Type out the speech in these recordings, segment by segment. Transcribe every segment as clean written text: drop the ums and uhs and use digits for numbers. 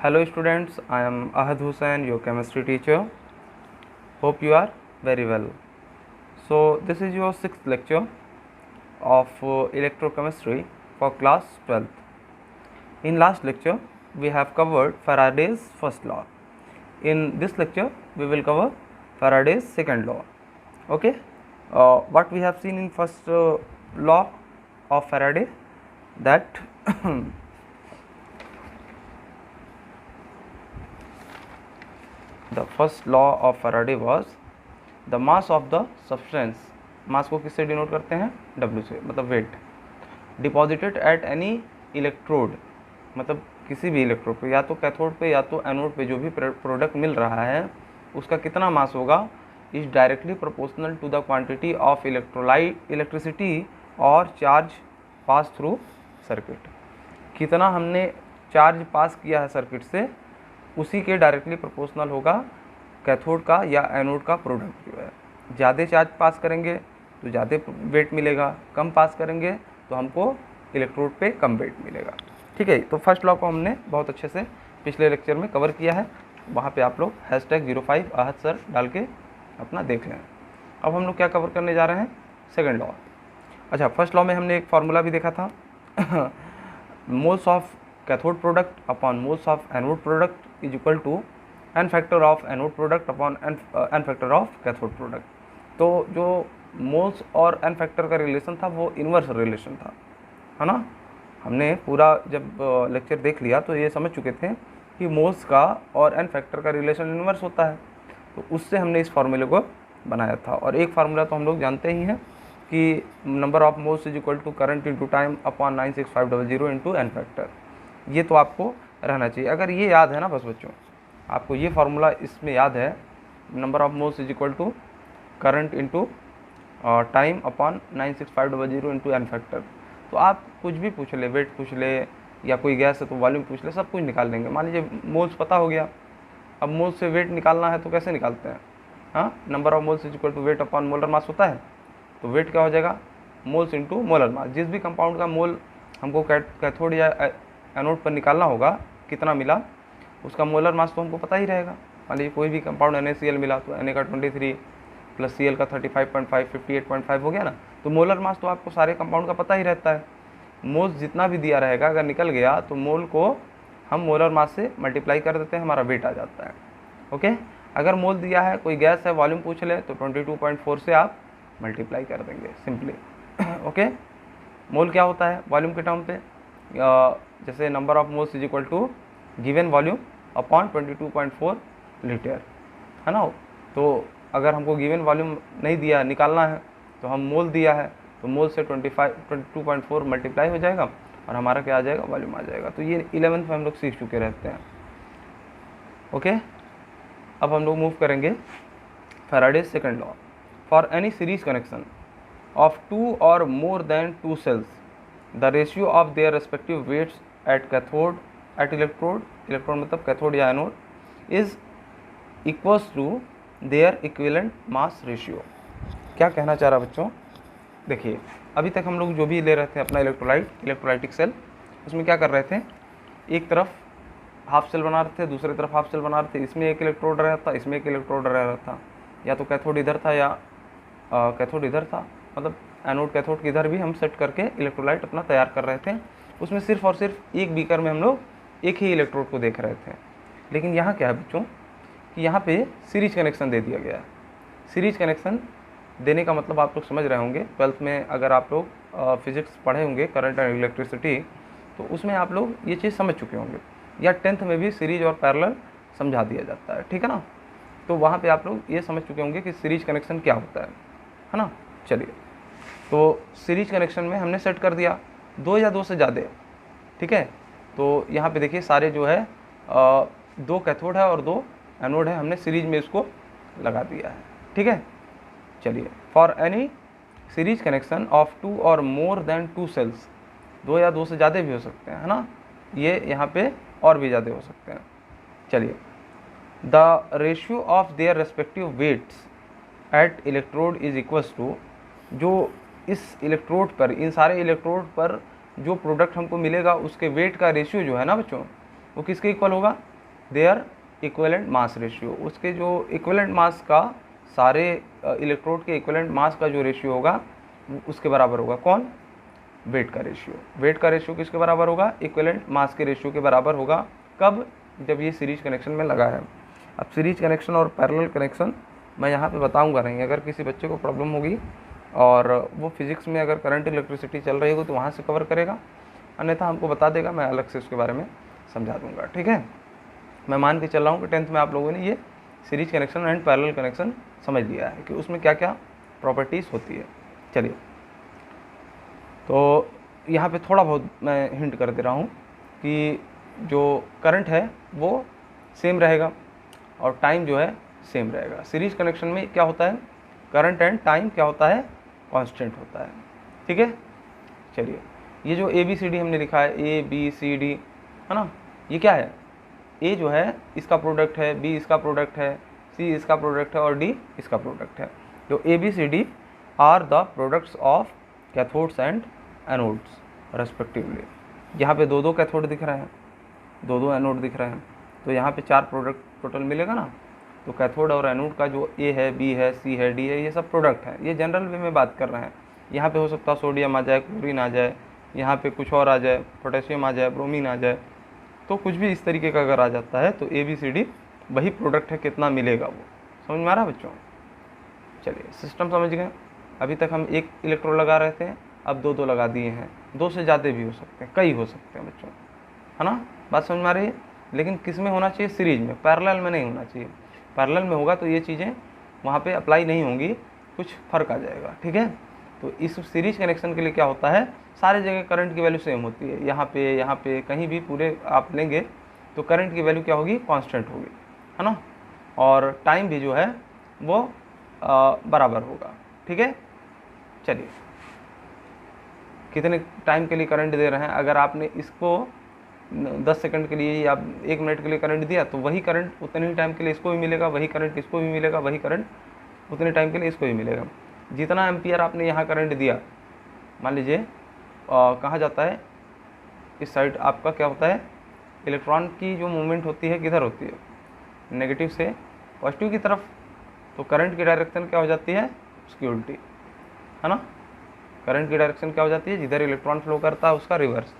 Hello students, I am Ahad Hussain, your chemistry teacher. Hope you are very well. So this is your sixth lecture of electrochemistry for class 12th. In last lecture, we have covered Faraday's first law. In this lecture, we will cover Faraday's second law. Okay, what we have seen in first law of Faraday, that the first law of Faraday was the mass of the substance. मास को किससे denote करते हैं? W से, मतलब weight. Deposited at any electrode, मतलब किसी भी electrode पे, या तो कैथोड पे या तो एनोड पे जो भी प्रोडक्ट मिल रहा है उसका कितना मास होगा, is directly proportional to the quantity of electricity और चार्ज पास थ्रू सर्किट. कितना हमने चार्ज पास किया है सर्किट से, उसी के डायरेक्टली प्रोपोर्शनल होगा कैथोड का या एनोड का प्रोडक्ट जो है. ज़्यादा चार्ज पास करेंगे तो ज़्यादा वेट मिलेगा, कम पास करेंगे तो हमको इलेक्ट्रोड पे कम वेट मिलेगा. ठीक है, तो फर्स्ट लॉ को हमने बहुत अच्छे से पिछले लेक्चर में कवर किया है. वहाँ पे आप लोग #05 आहत सर डाल के अपना देख लें. अब हम लोग क्या कवर करने जा रहे हैं? Second law. अच्छा, फर्स्ट लॉ में हमने एक फार्मूला भी देखा था, moles of cathode product upon moles of anode product is equal to n factor of anode product upon n factor of cathode product. तो जो मोल्स और एन फैक्टर का रिलेशन था वो इन्वर्स रिलेशन था, है ना. हमने पूरा जब लेक्चर देख लिया तो ये समझ चुके थे कि मोल्स का और एन फैक्टर का रिलेशन इन्वर्स होता है. तो उससे हमने इस फार्मूले को बनाया था. और एक फार्मूला तो हम लोग जानते ही हैं कि number of moles is equal to current into time upon 96500 into n factor. ये तो आपको रहना चाहिए. अगर ये याद है ना बस बच्चों, आपको ये फार्मूला इसमें याद है, number of moles is equal to current into time upon 96500 into n factor. तो आप कुछ भी पूछ ले, वेट पूछ ले या कोई गैस है तो वॉल्यूम पूछ ले, सब कुछ निकाल देंगे. मान लीजिए मोल्स पता हो गया, अब मोल्स से वेट निकालना है तो कैसे निकालते हैं? हाँ, number of moles is equal to weight upon molar mass होता है. तो वेट क्या हो जाएगा? Moles into molar mass. जिस भी कंपाउंड का मोल हमको कैथोड या एनोड पर निकालना होगा, कितना मिला, उसका मोलर मास तो हमको पता ही रहेगा. मान लीजिए कोई भी कंपाउंड NaCl मिला तो Na का 23 प्लस Cl का 35.5 58.5 हो गया ना. तो मोलर मास तो आपको सारे कंपाउंड का पता ही रहता है. मोल्स जितना भी दिया रहेगा, अगर निकल गया तो मोल को हम मोलर मास से मल्टीप्लाई कर देते हैं, हमारा वेट आ जाता है. ओके, अगर मोल दिया है, कोई गैस है, वॉल्यूम पूछ ले तो 22.4 से आप मल्टीप्लाई कर देंगे सिंपली. ओके, मोल क्या होता है वॉल्यूम के टर्म पे? जैसे number of moles is equal to given volume upon 22.4 litre, है ना. तो अगर हमको गिवन वॉल्यूम नहीं दिया, निकालना है, तो हम मोल दिया है तो मोल से 22.4 मल्टीप्लाई हो जाएगा और हमारा क्या आ जाएगा? वॉल्यूम आ जाएगा. तो ये 11th में हम लोग सीख चुके रहते हैं. ओके, अब हम लोग मूव करेंगे Faraday's second law. For any series connection of 2 और more than 2 cells, the ratio of their respective weights at cathode at electrode मतलब कैथोड या anode, is equals to their equivalent mass ratio. क्या कहना चाह रहा बच्चों? देखिए, अभी तक हम लोग जो भी ले रहे थे अपना इलेक्ट्रोलाइटिक सेल, उसमें क्या कर रहे थे? एक तरफ हाफ सेल बना रहे थे, दूसरी तरफ हाफ सेल बना रहे थे. इसमें एक इलेक्ट्रोड रह रहा था, इसमें एक इलेक्ट्रोड रह रहा था. या तो कैथोड इधर था या कैथोड इधर था, मतलब एनोड कैथोड की इधर भी हम सेट करके इलेक्ट्रोलाइट अपना तैयार कर रहे थे. उसमें सिर्फ और सिर्फ एक बीकर में हम लोग एक ही इलेक्ट्रोड को देख रहे थे. लेकिन यहाँ क्या है बच्चों कि यहाँ पे सीरीज कनेक्शन दे दिया गया है. सीरीज कनेक्शन देने का मतलब आप लोग समझ रहे होंगे, 12th में अगर आप लोग फिजिक्स पढ़े होंगे, करंट एंड इलेक्ट्रिसिटी, तो उसमें आप लोग ये चीज़ समझ चुके होंगे. या 10th में भी सीरीज और पैरेलल समझा दिया जाता है, ठीक है ना. तो वहाँ पे आप लोग ये समझ चुके होंगे कि सीरीज कनेक्शन क्या होता है ना. चलिए, तो सीरीज कनेक्शन में हमने सेट कर दिया 2 या 2 से ज़्यादा, ठीक है. तो यहाँ पे देखिए सारे जो है 2 कैथोड है और 2 एनोड है, हमने सीरीज में इसको लगा दिया है, ठीक है. चलिए, for any series connection of 2 और मोर देन 2 सेल्स, 2 या 2 से ज़्यादा भी हो सकते हैं, है ना. ये यहाँ पे और भी ज़्यादा हो सकते हैं. चलिए, the ratio of their respective weights at electrode is equals to, जो इस इलेक्ट्रोड पर, इन सारे इलेक्ट्रोड पर जो प्रोडक्ट हमको मिलेगा उसके वेट का रेशियो जो है ना बच्चों, वो किसके इक्वल होगा? देयर इक्विवेलेंट मास रेशियो, उसके जो इक्विवेलेंट मास का सारे इलेक्ट्रोड के इक्विवेलेंट मास का जो रेशियो होगा उसके बराबर होगा। कौन? वेट का रेशियो। वेट का रेशियो किसके बराबर होगा? इक्विवेलेंट मास के रेशियो के बराबर होगा। कब? जब ये सीरीज कनेक्शन में लगा है। अब सीरीज कनेक्शन और पैरेलल कनेक्शन मैं यहाँ पे बताऊँगा नहीं, अगर किसी बच्चे को प्रॉब्लम होगी और वो फिज़िक्स में अगर करंट इलेक्ट्रिसिटी चल रही होगी तो वहाँ से कवर करेगा, अन्यथा हमको बता देगा, मैं अलग से उसके बारे में समझा दूँगा। ठीक है, मैं मान के चल रहा हूँ कि 10th में आप लोगों ने ये series connection and parallel connection समझ लिया है कि उसमें क्या क्या प्रॉपर्टीज़ होती है। चलिए, तो यहाँ पे थोड़ा बहुत मैं हिंट कर दे रहा हूँ कि जो करंट है वो सेम रहेगा और टाइम जो है सेम रहेगा। सीरीज कनेक्शन में क्या होता है? करंट एंड टाइम क्या होता है? कांस्टेंट होता है। ठीक है, चलिए, ये जो ABCD हमने लिखा है ABCD है ना, ये क्या है? A जो है इसका प्रोडक्ट है, B इसका प्रोडक्ट है, C इसका प्रोडक्ट है और D इसका प्रोडक्ट है। तो ABCD are the products of cathodes and anodes respectively. यहाँ पे 2-2 कैथोड दिख रहे हैं, 2-2 एनोड दिख रहे हैं, तो यहाँ पे 4 प्रोडक्ट टोटल मिलेगा ना। तो कैथोड और एनोड का जो A है, B है, C है, D है, ये सब प्रोडक्ट हैं। ये जनरल वे में बात कर रहे हैं। यहाँ पे हो सकता है सोडियम आ जाए, क्लोरीन आ जाए, यहाँ पे कुछ और आ जाए, पोटेशियम आ जाए, ब्रोमीन आ जाए, तो कुछ भी इस तरीके का अगर आ जाता है तो ABCD वही प्रोडक्ट है, कितना मिलेगा वो। समझ में आ रहा है बच्चों? चलिए, सिस्टम समझ गए। अभी तक हम 1 इलेक्ट्रोड लगा रहे थे, अब 2-2 लगा दिए हैं। 2 से ज़्यादा भी हो सकते हैं, कई हो सकते हैं बच्चों, है ना। बात समझ में आ रही है? लेकिन किस में होना चाहिए? सीरीज में, पैरेलल में नहीं होना चाहिए। पैरेलल में होगा तो ये चीज़ें वहाँ पे अप्लाई नहीं होंगी, कुछ फ़र्क आ जाएगा। ठीक है, तो इस सीरीज कनेक्शन के लिए क्या होता है? सारे जगह करंट की वैल्यू सेम होती है। यहाँ पे कहीं भी पूरे आप लेंगे तो करंट की वैल्यू क्या होगी? कांस्टेंट होगी, है ना। और टाइम भी जो है वो बराबर होगा। ठीक है, चलिए, कितने टाइम के लिए करंट दे रहे हैं? अगर आपने इसको 10 सेकंड के लिए या 1 मिनट के लिए करंट दिया तो वही करंट उतने ही टाइम के लिए इसको भी मिलेगा, वही करंट इसको भी मिलेगा, वही करंट उतने टाइम के लिए इसको भी मिलेगा। जितना एम्पियर आपने यहाँ करंट दिया, मान लीजिए कहाँ जाता है? इस साइड आपका क्या होता है? इलेक्ट्रॉन की जो मूवमेंट होती है किधर होती है? नेगेटिव से पॉजिटिव की तरफ। तो करंट की डायरेक्शन क्या हो जाती है? उसकी उल्टी, है ना। करंट की डायरेक्शन क्या हो जाती है? जिधर इलेक्ट्रॉन फ्लो करता है उसका रिवर्स।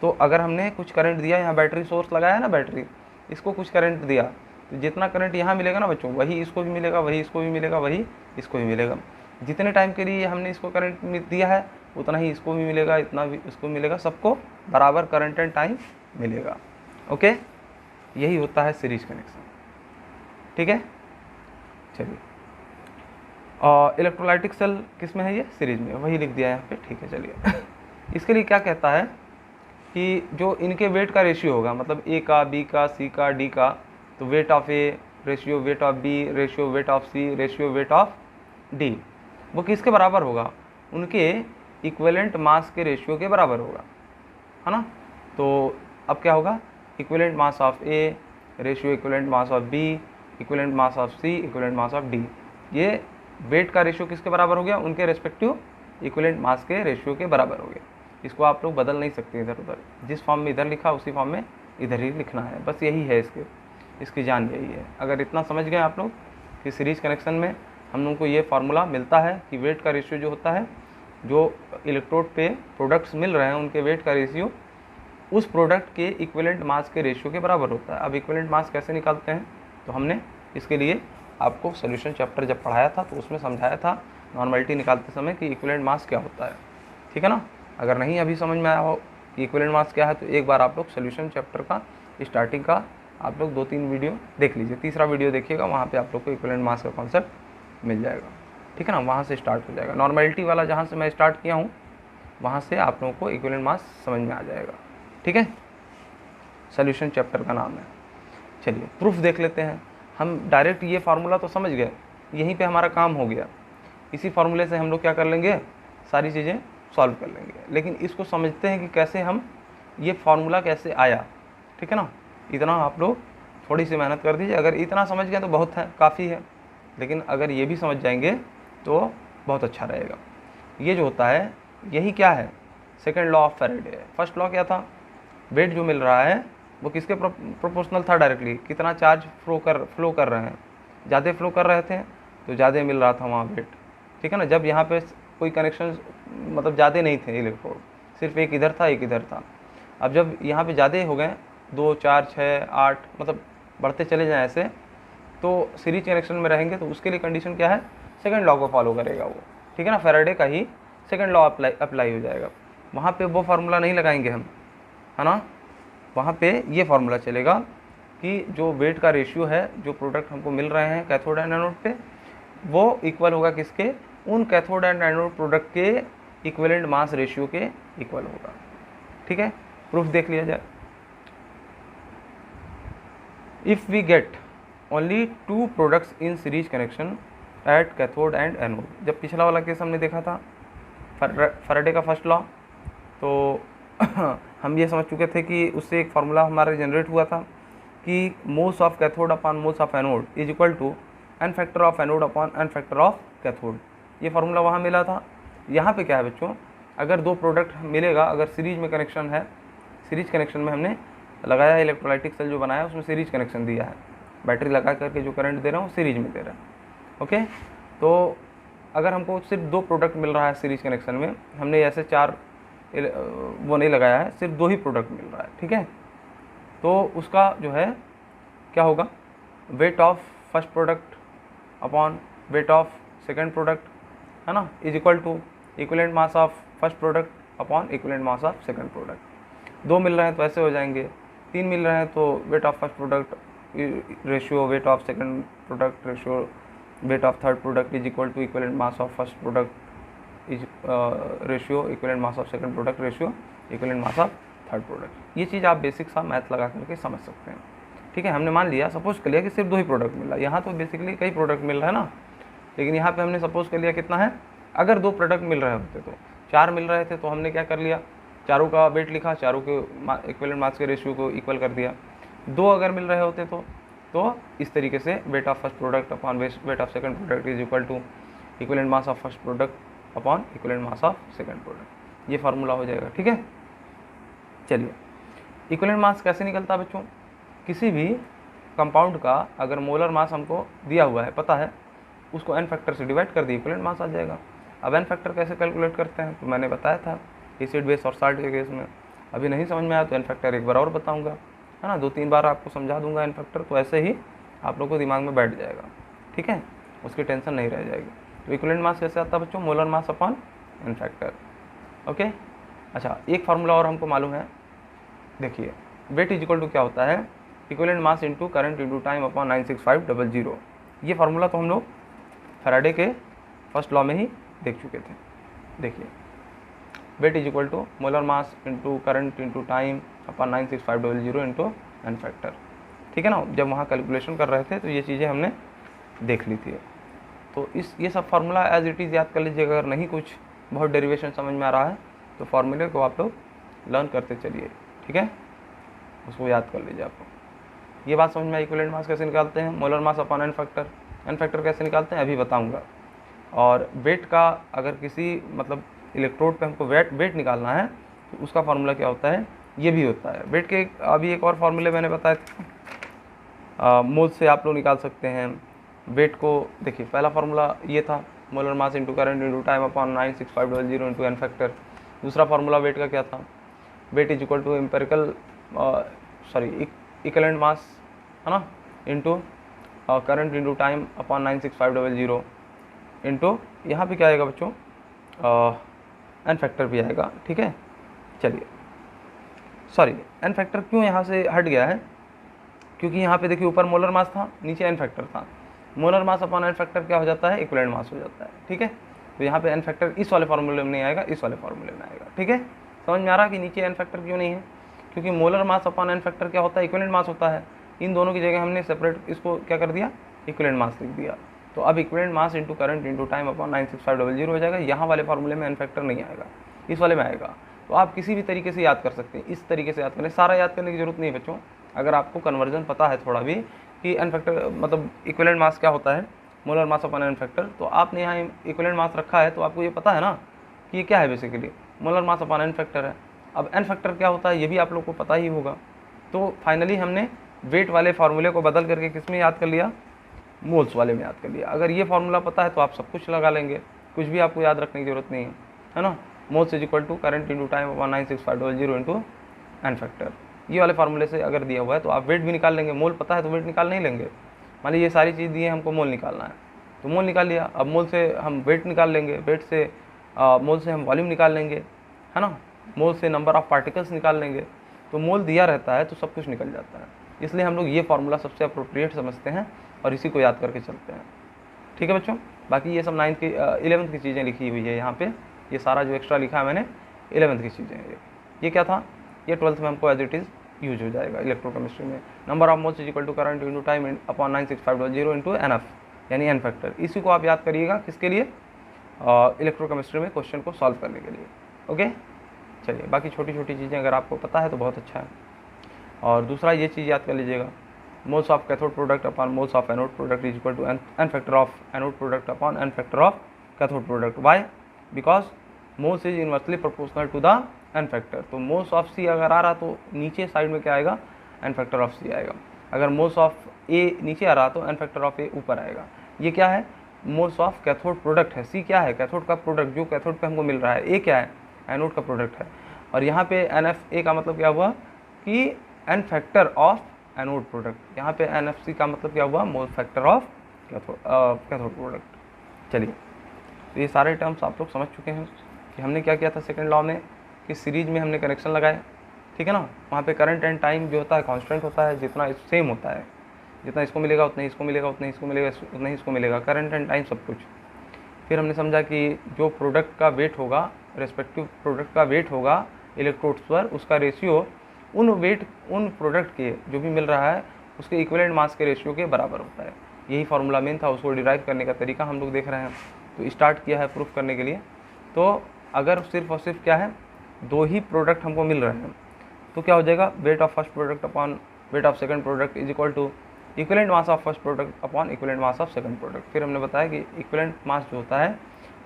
तो अगर हमने कुछ करंट दिया, यहाँ बैटरी सोर्स लगाया है ना, बैटरी, इसको कुछ करंट दिया तो जितना करंट यहाँ मिलेगा ना बच्चों, वही इसको भी मिलेगा, वही इसको भी मिलेगा, वही इसको भी मिलेगा। जितने टाइम के लिए हमने इसको करंट दिया है उतना ही इसको भी मिलेगा, इतना भी इसको मिलेगा, सबको बराबर करंट एंड टाइम मिलेगा। ओके, यही होता है सीरीज कनेक्शन। ठीक है, चलिए, इलेक्ट्रोलाइटिक सेल किस में है? ये सीरीज में, वही लिख दिया है यहाँ पे। ठीक है, चलिए, इसके लिए क्या कहता है कि जो इनके वेट का रेशियो होगा, मतलब A का, B का, C का, D का, तो weight of A ratio weight of B ratio weight of C ratio weight of D, वो किसके बराबर होगा? उनके इक्विवेलेंट मास के रेशियो के बराबर होगा, है ना। तो अब क्या होगा? Equivalent mass of A ratio equivalent mass of B equivalent mass of C equivalent mass of D। ये वेट का रेशियो किसके बराबर हो गया? उनके रेस्पेक्टिव इक्विवेलेंट मास के रेशियो के बराबर हो गया। इसको आप लोग बदल नहीं सकते इधर उधर, जिस फॉर्म में इधर लिखा उसी फॉर्म में इधर ही लिखना है, बस यही है इसकी जान यही है। अगर इतना समझ गए आप लोग कि सीरीज कनेक्शन में हम लोग को ये फार्मूला मिलता है कि वेट का रेशियो जो होता है, जो इलेक्ट्रोड पे प्रोडक्ट्स मिल रहे हैं उनके वेट का रेशियो उस प्रोडक्ट के इक्विवेलेंट मास के रेशियो के बराबर होता है। अब इक्विवेलेंट मास कैसे निकालते हैं? तो हमने इसके लिए आपको सोल्यूशन चैप्टर जब पढ़ाया था तो उसमें समझाया था नॉर्मलिटी निकालते समय कि इक्विवेलेंट मास क्या होता है। ठीक है ना। अगर नहीं अभी समझ में आया हो कि इक्विवेलेंट मास क्या है तो एक बार आप लोग सोल्यूशन चैप्टर का स्टार्टिंग का आप लोग 2-3 वीडियो देख लीजिए, तीसरा वीडियो देखिएगा, वहाँ पे आप लोग को इक्विवेलेंट मास का कॉन्सेप्ट मिल जाएगा। ठीक है ना, वहाँ से स्टार्ट हो जाएगा। नॉर्मलिटी वाला जहाँ से मैं स्टार्ट किया हूँ वहाँ से आप लोगों को इक्विवेलेंट मास समझ में आ जाएगा। ठीक है, सोल्यूशन चैप्टर का नाम है। चलिए प्रूफ देख लेते हैं। हम डायरेक्ट ये फार्मूला तो समझ गए, यहीं पे हमारा काम हो गया। इसी फार्मूले से हम लोग क्या कर लेंगे, सारी चीज़ें सॉल्व कर लेंगे। लेकिन इसको समझते हैं कि कैसे हम ये फार्मूला कैसे आया। ठीक है ना, इतना आप लोग थोड़ी सी मेहनत कर दीजिए। अगर इतना समझ गए तो बहुत है, काफ़ी है। लेकिन अगर ये भी समझ जाएंगे तो बहुत अच्छा रहेगा। ये जो होता है यही क्या है, सेकेंड लॉ ऑफ फैराडे है। फर्स्ट लॉ क्या था, वेट जो मिल रहा है वो किसके प्रोपोर्शनल था, डायरेक्टली कितना चार्ज फ्लो कर रहे हैं, ज़्यादा फ्लो कर रहे थे तो ज़्यादा मिल रहा था वहाँ वेट, ठीक है ना। जब यहाँ पे कोई कनेक्शन मतलब ज़्यादा नहीं थे इलेक्ट्रोड, सिर्फ एक इधर था एक इधर था। अब जब यहाँ पे ज़्यादा हो गए 2 4 6 8 मतलब बढ़ते चले जाएँ ऐसे, तो सीरीज कनेक्शन में रहेंगे तो उसके लिए कंडीशन क्या है, सेकंड लॉ को फॉलो करेगा वो, ठीक है ना। फैराडे का ही सेकंड लॉ अप्लाई हो जाएगा। वहाँ पे वो फार्मूला नहीं लगाएंगे हम, है ना। वहाँ पे ये फार्मूला चलेगा कि जो वेट का रेशियो है, जो प्रोडक्ट हमको मिल रहे हैं कैथोड एंड एनोड पे, वो इक्वल होगा किसके, उन कैथोड एंड एनोड प्रोडक्ट के इक्विवेलेंट मास रेशियो के इक्वल होगा, ठीक है। प्रूफ देख लिया जाए। If we get only 2 products in series connection at cathode and anode, जब पिछला वाला केस हमने देखा था फैराडे का फर्स्ट लॉ, तो हम ये समझ चुके थे कि उससे एक फार्मूला हमारा जनरेट हुआ था कि moles of cathode upon moles of anode is equal to n factor of anode upon n factor of cathode. ये फार्मूला वहाँ मिला था। यहाँ पे क्या है बच्चों, अगर 2 प्रोडक्ट मिलेगा, अगर सीरीज में कनेक्शन है, सीरीज कनेक्शन में हमने लगाया है इलेक्ट्रोलाइटिक सेल जो बनाया है उसमें सीरीज कनेक्शन दिया है, बैटरी लगा करके जो करंट दे रहा हूँ सीरीज में दे रहा है, ओके। तो अगर हमको सिर्फ 2 प्रोडक्ट मिल रहा है सीरीज कनेक्शन में, हमने ऐसे 4 वो नहीं लगाया है, सिर्फ 2 ही प्रोडक्ट मिल रहा है, ठीक है। तो उसका जो है क्या होगा, weight of first product upon weight of second product, है ना, is equal to equivalent mass of first product upon equivalent mass of second product. 2 मिल रहे हैं तो ऐसे हो जाएंगे, 3 मिल रहे हैं तो weight of first product ratio weight of second product ratio weight of third product is equal to equivalent mass of first product is ratio equivalent mass of second product ratio equivalent mass of third product. ये चीज़ आप basic सा math लगा करके समझ सकते हैं, ठीक है। हमने मान लिया, सपोज कर लिया कि सिर्फ 2 ही प्रोडक्ट मिल रहा है, यहाँ तो बेसिकली कई प्रोडक्ट मिल रहा है ना, लेकिन यहाँ पे हमने सपोज कर लिया कितना है, अगर 2 प्रोडक्ट मिल रहे होते तो 4 मिल रहे थे तो हमने क्या कर लिया, चारों का वेट लिखा, चारों के इक्विवेलेंट मास के रेशियो को इक्वल कर दिया। 2 अगर मिल रहे होते तो इस तरीके से weight of first product upon weight of second product is equal to equivalent mass of first product upon equivalent mass of second product, ये फार्मूला हो जाएगा, ठीक है। चलिए, इक्विवेलेंट मास कैसे निकलता है बच्चों, किसी भी कंपाउंड का अगर मोलर मास हमको दिया हुआ है, पता है, उसको एन फैक्टर से डिवाइड कर दिए, इक्विवेलेंट मास आ जाएगा। अब एन फैक्टर कैसे कैलकुलेट करते हैं, तो मैंने बताया था एसिड बेस और साल्ट के केस में। अभी नहीं समझ में आया तो एन फैक्टर एक बार और बताऊंगा, है ना, 2-3 बार आपको समझा दूंगा एन फैक्टर, तो ऐसे ही आप लोग को दिमाग में बैठ जाएगा, ठीक है, उसकी टेंशन नहीं रह जाएगी। तो इक्विवेलेंट मास कैसे आता है बच्चों, molar mass upon n factor, okay. अच्छा, एक फार्मूला और हमको मालूम है, देखिए, वेट इज इक्वल टू क्या होता है, equivalent mass into current into time upon 96500। ये फार्मूला तो हम लोग फैराडे के फर्स्ट लॉ में ही देख चुके थे। देखिए, weight is equal to molar mass into current into time upon 96500 into n factor, ठीक है ना। जब वहाँ कैलकुलेशन कर रहे थे तो ये चीज़ें हमने देख ली थी। तो ये सब फार्मूला एज इट इज़ याद कर लीजिएगा। अगर नहीं कुछ बहुत डेरिवेशन समझ में आ रहा है तो फार्मूले को आप लोग लर्न करते चलिए, ठीक है, उसको याद कर लीजिए आपको। ये बात समझ में आई, इक्विवेलेंट मास कैसे निकालते हैं, molar mass upon n factor कैसे निकालते हैं अभी बताऊंगा। और वेट का अगर किसी मतलब इलेक्ट्रोड पे हमको वेट निकालना है तो उसका फार्मूला क्या होता है, ये भी होता है। वेट के अभी एक और फार्मूले मैंने बताए थे, मोल से आप लोग निकाल सकते हैं वेट को। देखिए, पहला फार्मूला ये था, molar mass into current into time upon 96500 into n factor. दूसरा फार्मूला वेट का क्या था, weight is equal to empirical equivalent mass, है ना, into current into time upon 96500 into यहाँ पे क्या आएगा बच्चों, एन फैक्टर भी आएगा, ठीक है। चलिए, सॉरी, एन फैक्टर क्यों यहाँ से हट गया है, क्योंकि यहाँ पे देखिए ऊपर मोलर मास था, नीचे एन फैक्टर था। Molar mass upon n factor क्या हो जाता है, इक्विवेलेंट मास हो जाता है, ठीक है। तो यहाँ पे एन फैक्टर इस वाले फार्मूले में नहीं आएगा, इस वाले फार्मूले में आएगा, ठीक है। समझ में आ रहा है कि नीचे एन फैक्टर क्यों नहीं है, क्योंकि molar mass upon n factor क्या होता है, इक्विवेलेंट मास होता है। इन दोनों की जगह हमने सेपरेट इसको क्या कर दिया, इक्विवेलेंट मास लिख दिया। तो अब equivalent mass into current into time upon 96500 हो जाएगा। यहाँ वाले फार्मूले में एन फैक्टर नहीं आएगा, इस वाले में आएगा। तो आप किसी भी तरीके से याद कर सकते हैं, इस तरीके से याद करें, सारा याद करने की जरूरत नहीं है बच्चों। अगर आपको कन्वर्जन पता है थोड़ा भी कि एन फैक्टर मतलब इक्विवेलेंट मास क्या होता है, molar mass upon n factor, तो आपने यहाँ इक्विवेलेंट मास रखा है तो आपको ये पता है ना कि ये क्या है, basically molar mass upon n factor है। अब एन फैक्टर क्या होता है ये भी आप लोग को पता ही होगा, तो फाइनली हमने वेट वाले फार्मूले को बदल करके किस में याद कर लिया, मोल्स वाले में याद कर लिया। अगर ये फार्मूला पता है तो आप सब कुछ लगा लेंगे, कुछ भी आपको याद रखने की जरूरत नहीं है ना। Moles is equal to current into time upon 96500 into n factor. ये वाले फार्मूले से अगर दिया हुआ है तो आप वेट भी निकाल लेंगे। मोल पता है तो वेट निकाल नहीं लेंगे। मान लीजिए ये सारी चीज़ दी है, हमको मोल निकालना है तो मोल निकाल लिया। अब मोल से हम वेट निकाल लेंगे, वेट से मोल से हम वॉल्यूम निकाल लेंगे, है ना। मोल से नंबर ऑफ पार्टिकल्स निकाल लेंगे। तो मोल दिया रहता है तो सब कुछ निकल जाता है। इसलिए हम लोग ये फार्मूला सबसे अप्रोप्रिएट समझते हैं और इसी को याद करके चलते हैं। ठीक है बच्चों, बाकी ये सब 9th की 11th की चीज़ें लिखी हुई है यहाँ पे। ये सारा जो एक्स्ट्रा लिखा है मैंने 11th की चीज़ें हैं। ये क्या था, ये 12th में हमको एज इट इज़ यूज हो जाएगा इलेक्ट्रोकेमिस्ट्री में। Number of moles is equal to current into time upon 96500 into n F, यानी एन फैक्टर। इसी को आप याद करिएगा किसके लिए, इलेक्ट्रोकेमिस्ट्री में क्वेश्चन को सॉल्व करने के लिए। ओके, चलिए बाकी छोटी छोटी चीज़ें अगर आपको पता है तो बहुत अच्छा है। और दूसरा ये चीज़ याद कर लीजिएगा, moles of cathode product upon moles of anode product is equal to n factor of anode product upon n factor of cathode product. Why, because moles is inversely proportional to the n factor. तो moles of C अगर आ रहा तो नीचे side में क्या आएगा, N factor of सी आएगा। अगर मोल्स ऑफ ए नीचे आ रहा तो एन फैक्टर ऑफ ए ऊपर आएगा। ये क्या है, मोल्स ऑफ कैथोड प्रोडक्ट है। सी क्या है, कैथोड का प्रोडक्ट जो कैथोड पे हमको मिल रहा है। ए क्या है, एनोड का प्रोडक्ट है। और यहाँ पे एन एफ ए का मतलब क्या हुआ कि n factor of anode product. यहाँ पे एन एफ सी का मतलब क्या हुआ, mole factor of cathode product. चलिए, तो ये सारे टर्म्स आप लोग समझ चुके हैं कि हमने क्या किया था सेकंड लॉ में, कि सीरीज में हमने कनेक्शन लगाए, ठीक है ना। वहाँ पे करंट एंड टाइम जो होता है कांस्टेंट होता है, जितना सेम होता है, जितना इसको मिलेगा उतना ही इसको मिलेगा, उतना ही इसको मिलेगा, उतना ही इसको मिलेगा, करंट एंड टाइम सब कुछ। फिर हमने समझा कि जो प्रोडक्ट का वेट होगा, रेस्पेक्टिव प्रोडक्ट का वेट होगा इलेक्ट्रोड्स पर, उसका रेशियो उन प्रोडक्ट के जो भी मिल रहा है उसके इक्विवेलेंट मास के रेशियो के बराबर होता है। यही फार्मूला मेन था, उसको डिराइव करने का तरीका हम लोग देख रहे हैं। तो स्टार्ट किया है प्रूफ करने के लिए। तो अगर सिर्फ और सिर्फ क्या है, दो ही प्रोडक्ट हमको मिल रहे हैं तो क्या हो जाएगा, weight of first product upon weight of second product is equal to equivalent mass of first product upon equivalent mass of second product. फिर हमने बताया कि इक्विवेलेंट मास जो होता है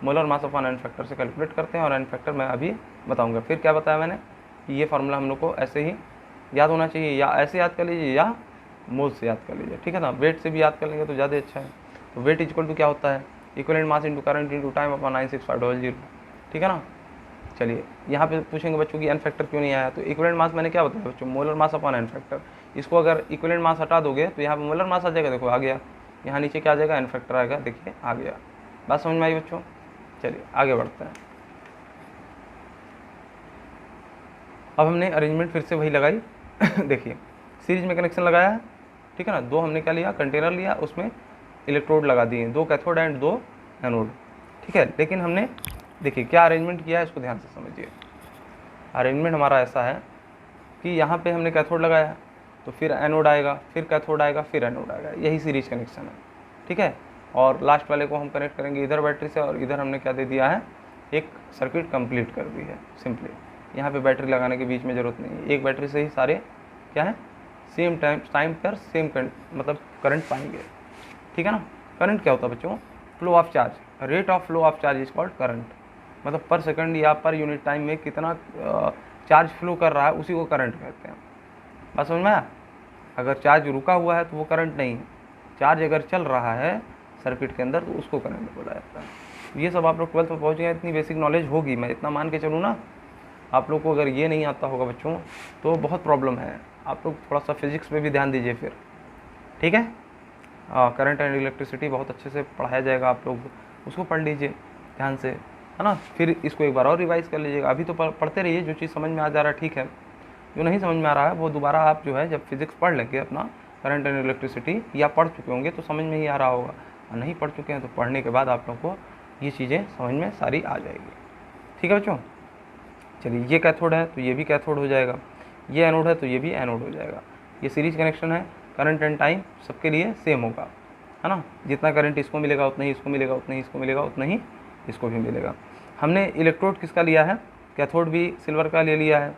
molar mass upon n factor से कैलकुलेट करते हैं, और एन फैक्टर मैं अभी बताऊंगा। फिर क्या बताया मैंने कि ये फार्मूला हम लोग को ऐसे ही याद होना चाहिए, या ऐसे याद कर लीजिए या मोल से याद कर लीजिए, ठीक है ना। वेट से भी याद कर लेंगे तो ज़्यादा अच्छा है। तो वेट इज इक्वल टू क्या होता है, equivalent mass into current into time upon 96500, ठीक है ना। चलिए, यहाँ पे पूछेंगे बच्चों की एन फैक्टर क्यों नहीं आया, तो इक्विवेलेंट मास मैंने क्या बताया बच्चों, molar mass upon n factor. इसको अगर इक्विवेलेंट मास हटा दोगे तो यहाँ पे मोलर मास आ जाएगा, देखो आ गया। यहाँ नीचे क्या आ जाएगा, एन फैक्टर आएगा, देखिए आ गया। बात समझ में आई बच्चों। चलिए आगे बढ़ते हैं। अब हमने अरेंजमेंट फिर से वही लगाई देखिए, सीरीज में कनेक्शन लगाया है, ठीक है ना। दो हमने क्या लिया, कंटेनर लिया, उसमें इलेक्ट्रोड लगा दिए, दो कैथोड एंड दो एनोड, ठीक है। लेकिन हमने देखिए क्या अरेंजमेंट किया है, इसको ध्यान से समझिए। अरेंजमेंट हमारा ऐसा है कि यहाँ पे हमने कैथोड लगाया तो फिर एनोड आएगा, फिर कैथोड आएगा, फिर एनोड आएगा, यही सीरीज कनेक्शन है, ठीक है। और लास्ट वाले को हम कनेक्ट करेंगे इधर बैटरी से, और इधर हमने क्या दे दिया है, एक सर्किट कंप्लीट कर दी है सिंपली। यहाँ पे बैटरी लगाने के बीच में ज़रूरत नहीं है, एक बैटरी से ही सारे क्या है, सेम टाइम पर सेम मतलब करंट पाएंगे, ठीक है ना। करंट क्या होता है बच्चों, flow of charge, rate of flow of charge is called current. मतलब पर सेकंड या पर यूनिट टाइम में कितना चार्ज फ्लो कर रहा है उसी को करंट कहते हैं। बात समझ में आया। अगर चार्ज रुका हुआ है तो वो करंट नहीं है, चार्ज अगर चल रहा है सर्किट के अंदर तो उसको करंट बोला जाता है। ये सब आप लोग 12th में पहुँच गए, इतनी बेसिक नॉलेज होगी, मैं इतना मान के चलूँ ना। आप लोग को अगर ये नहीं आता होगा बच्चों तो बहुत प्रॉब्लम है। आप लोग थोड़ा सा फिजिक्स पे भी ध्यान दीजिए फिर, ठीक है। करंट एंड इलेक्ट्रिसिटी बहुत अच्छे से पढ़ाया जाएगा, आप लोग उसको पढ़ लीजिए ध्यान से, है ना। फिर इसको एक बार और रिवाइज कर लीजिएगा। अभी तो पढ़ते रहिए, जो चीज़ समझ में आ जा रहा है ठीक है, जो नहीं समझ में आ रहा है वो दोबारा आप जो है जब फिजिक्स पढ़ लेंगे अपना करंट एंड इलेक्ट्रिसिटी, या पढ़ चुके होंगे तो समझ में ही आ रहा होगा, और नहीं पढ़ चुके हैं तो पढ़ने के बाद आप लोग को ये चीज़ें समझ में सारी आ जाएगी, ठीक है बच्चों। चलिए, ये कैथोड है तो ये भी कैथोड हो जाएगा, ये एनोड है तो ये भी एनोड हो जाएगा। ये सीरीज कनेक्शन है, करंट एंड टाइम सबके लिए सेम होगा, है ना। जितना करंट इसको मिलेगा उतना ही इसको मिलेगा, उतना ही इसको मिलेगा, उतना ही इसको भी मिलेगा। हमने इलेक्ट्रोड किसका लिया है, कैथोड भी सिल्वर का ले लिया है,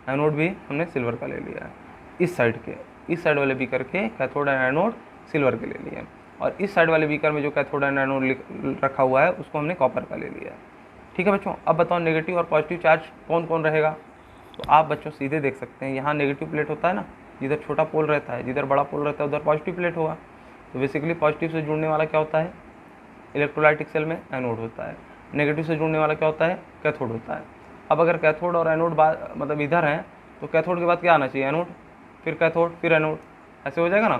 एनोड भी हमने सिल्वर का ले लिया है। इस साइड वाले बीकर के कैथोड एंड एनोड सिल्वर के ले लिए, और इस साइड वाले बीकर में जो कैथोड एंड एनोड रखा हुआ है उसको हमने कॉपर का ले लिया है, ठीक है बच्चों। अब बताओ नेगेटिव और पॉजिटिव चार्ज कौन कौन रहेगा, तो आप बच्चों सीधे देख सकते हैं, यहाँ नेगेटिव प्लेट होता है ना, जिधर छोटा पोल रहता है, जिधर बड़ा पोल रहता है उधर पॉजिटिव प्लेट होगा। तो बेसिकली पॉजिटिव से जुड़ने वाला क्या होता है, इलेक्ट्रोलाइटिक सेल में एनोड होता है, नेगेटिव से जुड़ने वाला क्या होता है, कैथोड होता है। अब अगर कैथोड और एनोड मतलब इधर हैं तो कैथोड के बाद क्या आना चाहिए, एनोड, फिर कैथोड, फिर एनोड, ऐसे हो जाएगा ना।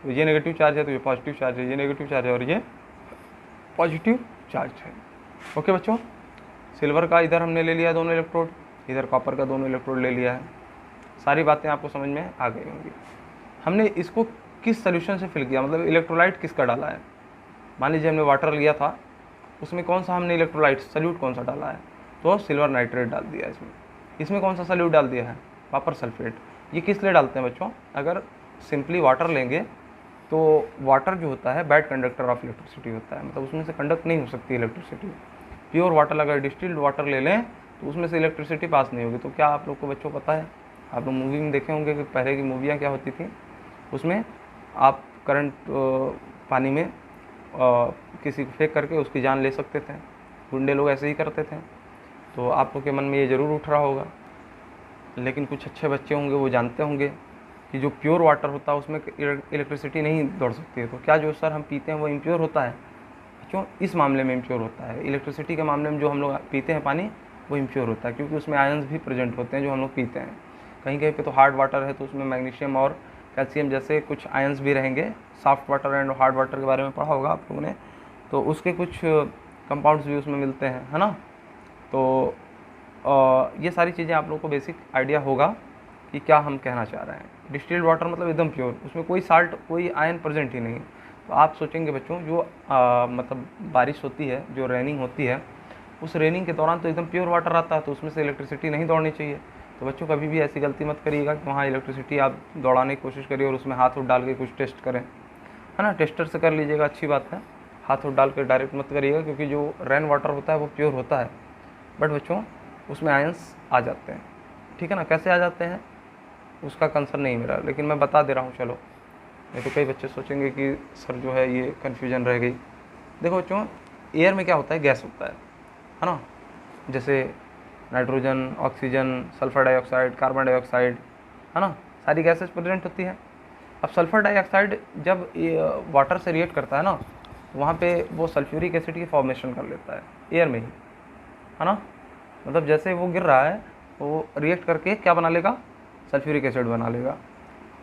तो ये नेगेटिव चार्ज है तो ये पॉजिटिव चार्ज है, ये नेगेटिव चार्ज है और ये पॉजिटिव चार्ज है। ओके बच्चों, सिल्वर का इधर हमने ले लिया दोनों इलेक्ट्रोड, इधर कॉपर का दोनों इलेक्ट्रोड ले लिया है। सारी बातें आपको समझ में आ गई होंगी। हमने इसको किस सोल्यूशन से फिल किया, मतलब इलेक्ट्रोलाइट किसका डाला है। मान लीजिए हमने वाटर लिया था, उसमें कौन सा हमने इलेक्ट्रोलाइट सल्यूट कौन सा डाला है, तो सिल्वर नाइट्रेट डाल दिया इसमें। इसमें कौन सा सल्यूट डाल दिया है, कॉपर सल्फेट। ये किस लिए डालते हैं बच्चों, अगर सिंपली वाटर लेंगे तो वाटर जो होता है बैड कंडक्टर ऑफ इलेक्ट्रिसिटी होता है, मतलब उसमें से कंडक्ट नहीं हो सकती इलेक्ट्रिसिटी। प्योर वाटर, अगर डिस्टिल्ड वाटर ले लें तो उसमें से इलेक्ट्रिसिटी पास नहीं होगी। तो क्या आप लोग को बच्चों पता है, आप लोग मूवी में देखे होंगे कि पहले की मूवियाँ क्या होती थी, उसमें आप करंट पानी में किसी को फेंक करके उसकी जान ले सकते थे। गुंडे लोग ऐसे ही करते थे। तो आप लोग के मन में ये ज़रूर उठ रहा होगा, लेकिन कुछ अच्छे बच्चे होंगे वो जानते होंगे कि जो प्योर वाटर होता है उसमें इलेक्ट्रिसिटी नहीं दौड़ सकती है। तो क्या जो सर हम पीते हैं वो इम्प्योर होता है बच्चों, इस मामले में इम्प्योर होता है। इलेक्ट्रिसिटी के मामले में जो हम लोग पीते हैं पानी वो इम्प्योर होता है, क्योंकि उसमें आयंस भी प्रेजेंट होते हैं जो हम लोग पीते हैं। कहीं कहीं पे तो हार्ड वाटर है तो उसमें मैग्नीशियम और कैल्शियम जैसे कुछ आयंस भी रहेंगे। Soft water and hard water के बारे में पढ़ा होगा आप लोगों ने, तो उसके कुछ कंपाउंड्स भी उसमें मिलते हैं, है ना। तो ये सारी चीज़ें आप लोगों को बेसिक आइडिया होगा कि क्या हम कहना चाह रहे हैं। डिस्टिल्ड वाटर मतलब एकदम प्योर, उसमें कोई साल्ट कोई आयन प्रेजेंट ही नहीं। तो आप सोचेंगे बच्चों जो मतलब बारिश होती है, जो रेनिंग होती है, उस रेनिंग के दौरान तो एकदम प्योर वाटर आता है, तो उसमें से इलेक्ट्रिसिटी नहीं दौड़नी चाहिए। तो बच्चों कभी भी ऐसी गलती मत करिएगा कि वहाँ इलेक्ट्रिसिटी आप दौड़ाने की कोशिश करिए और उसमें हाथ डाल के कुछ टेस्ट करें, है ना। टेस्टर से कर लीजिएगा, अच्छी बात है। हाथ डाल के डायरेक्ट मत करिएगा, क्योंकि जो रेन वाटर होता है वो प्योर होता है, बट बच्चों उसमें आयंस आ जाते हैं, ठीक है ना। कैसे आ जाते हैं उसका कंसर्न नहीं मेरा, लेकिन मैं बता दे रहा हूँ, चलो। नहीं तो कई बच्चे सोचेंगे कि सर जो है ये कन्फ्यूजन रह गई। देखो बच्चों, एयर में क्या होता है, गैस होता है ना। जैसे nitrogen, oxygen, sulphur dioxide, carbon dioxide, है ना, सारी गैसेस प्रेजेंट होती है। अब सल्फर डाइऑक्साइड जब वाटर से रिएक्ट करता है ना, वहाँ पे वो सल्फ्यूरिक एसिड की फॉर्मेशन कर लेता है एयर में ही, है ना। मतलब जैसे वो गिर रहा है वो रिएक्ट करके क्या बना लेगा, सल्फ्यूरिक एसिड बना लेगा।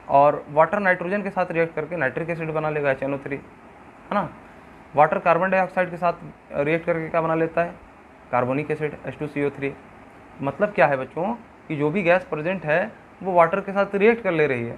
और वाटर नाइट्रोजन के साथ रिएक्ट करके नाइट्रिक एसिड बना लेगा, HNO3, है ना। वाटर कार्बन डाइऑक्साइड के साथ रिएक्ट करके क्या बना लेता है, कार्बोनिक एसिड, H2CO3। मतलब क्या है बच्चों कि जो भी गैस प्रेजेंट है वो वाटर के साथ रिएक्ट कर ले रही है।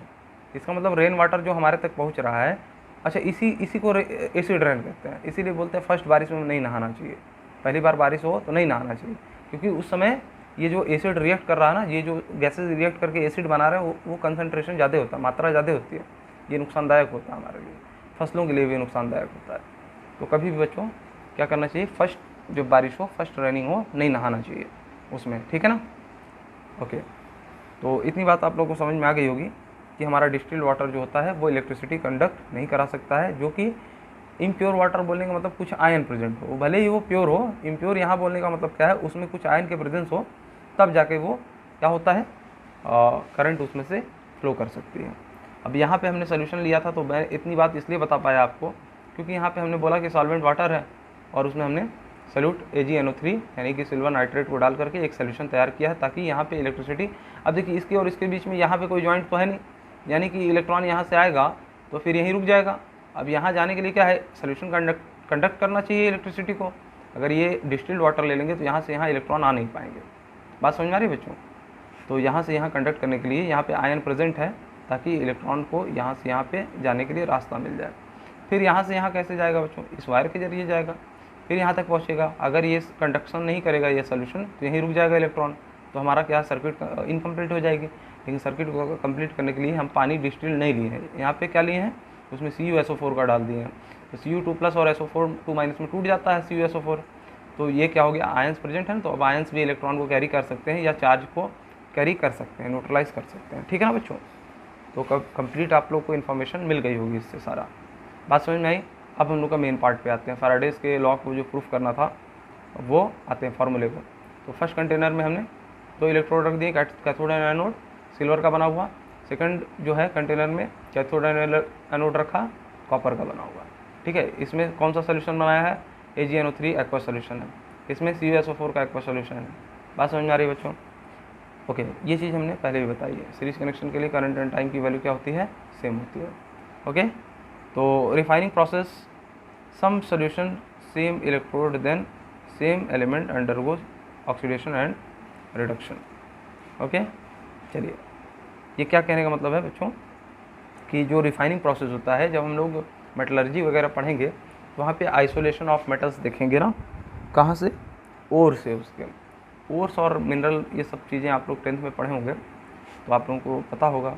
इसका मतलब रेन वाटर जो हमारे तक पहुंच रहा है, अच्छा इसी को एसिड रेन कहते हैं। इसीलिए बोलते हैं फर्स्ट बारिश में नहीं नहाना चाहिए, पहली बार बारिश हो तो नहीं नहाना चाहिए, क्योंकि उस समय ये जो एसिड रिएक्ट कर रहा है ना, ये जो गैसेज रिएक्ट करके एसिड बना रहे हैं वो कंसंट्रेशन ज़्यादा होता है, मात्रा ज़्यादा होती है। ये नुकसानदायक होता है हमारे लिए, फसलों के लिए भी नुकसानदायक होता है। तो कभी भी बच्चों क्या करना चाहिए, फर्स्ट जब बारिश हो, फर्स्ट रेनिंग हो, नहीं नहाना चाहिए उसमें, ठीक है ना। ओके, तो इतनी बात आप लोगों को समझ में आ गई होगी कि हमारा डिस्टिल्ड वाटर जो होता है वो इलेक्ट्रिसिटी कंडक्ट नहीं करा सकता है। जो कि इम्प्योर वाटर बोलने का मतलब कुछ आयन प्रेजेंट हो, भले ही वो प्योर हो। इम्प्योर यहाँ बोलने का मतलब क्या है, उसमें कुछ आयन के प्रेजेंस हो, तब जाके वो क्या होता है, करंट उसमें से फ्लो कर सकती है। अब यहाँ पे हमने सोल्यूशन लिया था, तो मैं इतनी बात इसलिए बता पाया आपको क्योंकि यहाँ पे हमने बोला कि सॉल्वेंट वाटर है और उसमें हमने सल्यूट AgNO3 यानी कि सिल्वर नाइट्रेट को डाल करके एक सोल्यूशन तैयार किया है, ताकि यहाँ पे इलेक्ट्रिसिटी, अब देखिए इसके और इसके बीच में यहाँ पे कोई जॉइंट तो है नहीं, यानी कि इलेक्ट्रॉन यहाँ से आएगा तो फिर यहीं रुक जाएगा। अब यहाँ जाने के लिए क्या है, सोल्यूशन कंडक्ट करना चाहिए इलेक्ट्रिसिटी को। अगर ये डिस्टिल्ड वाटर ले लेंगे तो यहाँ से यहाँ इलेक्ट्रॉन आ नहीं पाएंगे। बात समझ में आ रही है बच्चों। तो यहाँ से यहाँ कंडक्ट करने के लिए यहाँ पे आयन प्रेजेंट है, ताकि इलेक्ट्रॉन को यहाँ से यहाँ पे जाने के लिए रास्ता मिल जाए। फिर यहाँ से यहाँ कैसे जाएगा बच्चों, इस वायर के जरिए जाएगा, फिर यहाँ तक पहुँचेगा। अगर ये कंडक्शन नहीं करेगा ये सोल्यूशन तो यहीं रुक जाएगा इलेक्ट्रॉन, तो हमारा क्या सर्किट इनकम्प्लीट हो जाएगी। लेकिन सर्किट को कंप्लीट करने के लिए हम पानी डिस्टिल्ड नहीं लिए हैं, यहाँ पे क्या लिए हैं, उसमें CuSO4 का डाल दिए हैं। तो Cu2+ और SO4 2- में टूट जाता है CuSO4। तो ये क्या हो गया, आयंस प्रेजेंट है, तो अब आयंस भी इलेक्ट्रॉन को कैरी कर सकते हैं या चार्ज को कैरी कर सकते हैं, न्यूट्रलाइज कर सकते हैं, ठीक है ना बच्चों। तो कंप्लीट आप लोग को इन्फॉर्मेशन मिल गई होगी इससे सारा। बात समझ में आई। अब हम लोग का मेन पार्ट पे आते हैं, फैराडेज के लॉ को जो प्रूफ करना था वो आते हैं फार्मूले को। तो फर्स्ट कंटेनर में हमने 2 इलेक्ट्रोड रख दिए, कैथोड एंड एनोड, सिल्वर का बना हुआ। सेकंड जो है कंटेनर में कैथोड एनोड रखा, कॉपर का बना हुआ, ठीक है। इसमें कौन सा सोल्यूशन बनाया है, AgNO3 एक्वा सोल्यूशन है, इसमें CuSO4 का एक्वा सोल्यूशन है। बात समझ में आ रही है बच्चों? ओके, ये चीज़ हमने पहले भी बताई है। सीरीज कनेक्शन के लिए करंट एंड टाइम की वैल्यू क्या होती है, सेम होती है। ओके, तो refining process, some solution same electrode then same element undergoes oxidation and reduction. Okay, चलिए, ये क्या कहने का मतलब है बच्चों कि जो रिफाइनिंग प्रोसेस होता है, जब हम लोग मेटलर्जी वगैरह पढ़ेंगे तो वहाँ पे आइसोलेशन ऑफ मेटल्स देखेंगे ना, कहाँ से, ओर से। उसके ओर्स और मिनरल, ये सब चीज़ें आप लोग 10th में पढ़े होंगे, तो आप लोगों को पता होगा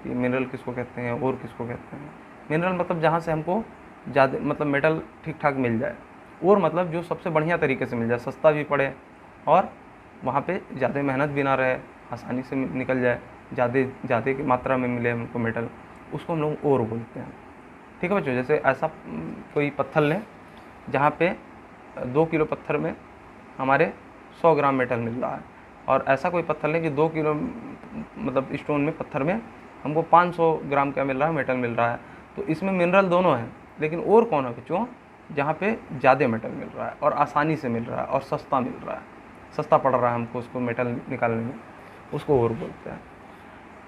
कि मिनरल किसको कहते हैं, ओर किसको कहते हैं। मिनरल मतलब जहाँ से हमको ज़्यादा मतलब मेटल ठीक ठाक मिल जाए, ओर मतलब जो सबसे बढ़िया तरीके से मिल जाए, सस्ता भी पड़े और वहाँ पे ज़्यादा मेहनत भी ना रहे, आसानी से निकल जाए, ज़्यादा की मात्रा में मिले हमको मेटल, उसको हम लोग ओर बोलते हैं। ठीक है बच्चों, जैसे ऐसा कोई पत्थर लें जहाँ पे 2 किलो पत्थर में हमारे 100 ग्राम मेटल मिल रहा है, और ऐसा कोई पत्थर लें कि 2 किलो मतलब स्टोन में, पत्थर में हमको 500 ग्राम क्या मिल रहा है, मेटल मिल रहा है। तो इसमें मिनरल दोनों हैं, लेकिन और कौन है बच्चों, जहाँ पे ज़्यादा मेटल मिल रहा है और आसानी से मिल रहा है और सस्ता मिल रहा है, सस्ता पड़ रहा है हमको उसको मेटल निकालने में, उसको और बोलते हैं।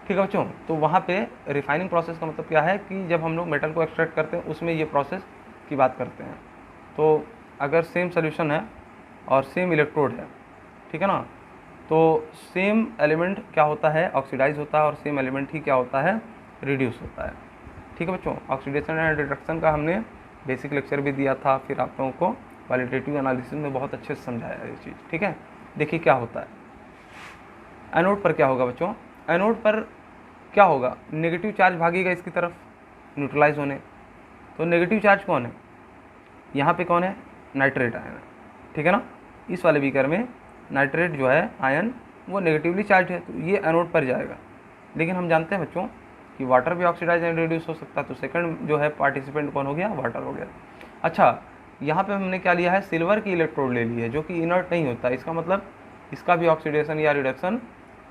ठीक है बच्चों, तो वहाँ पे रिफाइनिंग प्रोसेस का मतलब क्या है कि जब हम लोग मेटल को एक्सट्रैक्ट करते हैं उसमें ये प्रोसेस की बात करते हैं। तो अगर सेम सोल्यूशन है और सेम इलेक्ट्रोड है, ठीक है ना, तो सेम एलिमेंट क्या होता है, ऑक्सीडाइज होता है, और सेम एलिमेंट ही क्या होता है, रिड्यूस होता है। ठीक है बच्चों, ऑक्सीडेशन एंड रिडक्शन का हमने बेसिक लेक्चर भी दिया था, फिर आप लोगों को क्वालिटेटिव एनालिसिस में बहुत अच्छे से समझाया ये चीज़। ठीक है, देखिए क्या होता है। एनोड पर क्या होगा बच्चों, एनोड पर क्या होगा, नेगेटिव चार्ज भागेगा इसकी तरफ न्यूट्रलाइज होने। तो नेगेटिव चार्ज कौन है, यहाँ पे कौन है, नाइट्रेट आयन है, ठीक है ना। इस वाले बीकर में नाइट्रेट जो है आयन वो नेगेटिवली चार्ज है, तो ये एनोड पर जाएगा। लेकिन हम जानते हैं बच्चों कि वाटर भी ऑक्सीडाइज एंड रिड्यूस हो सकता है, तो सेकंड जो है पार्टिसिपेंट कौन हो गया, वाटर हो गया। अच्छा, यहाँ पे हमने क्या लिया है, सिल्वर की इलेक्ट्रोड ले ली है, जो कि इनर्ट नहीं होता, इसका मतलब इसका भी ऑक्सीडेशन या रिडक्शन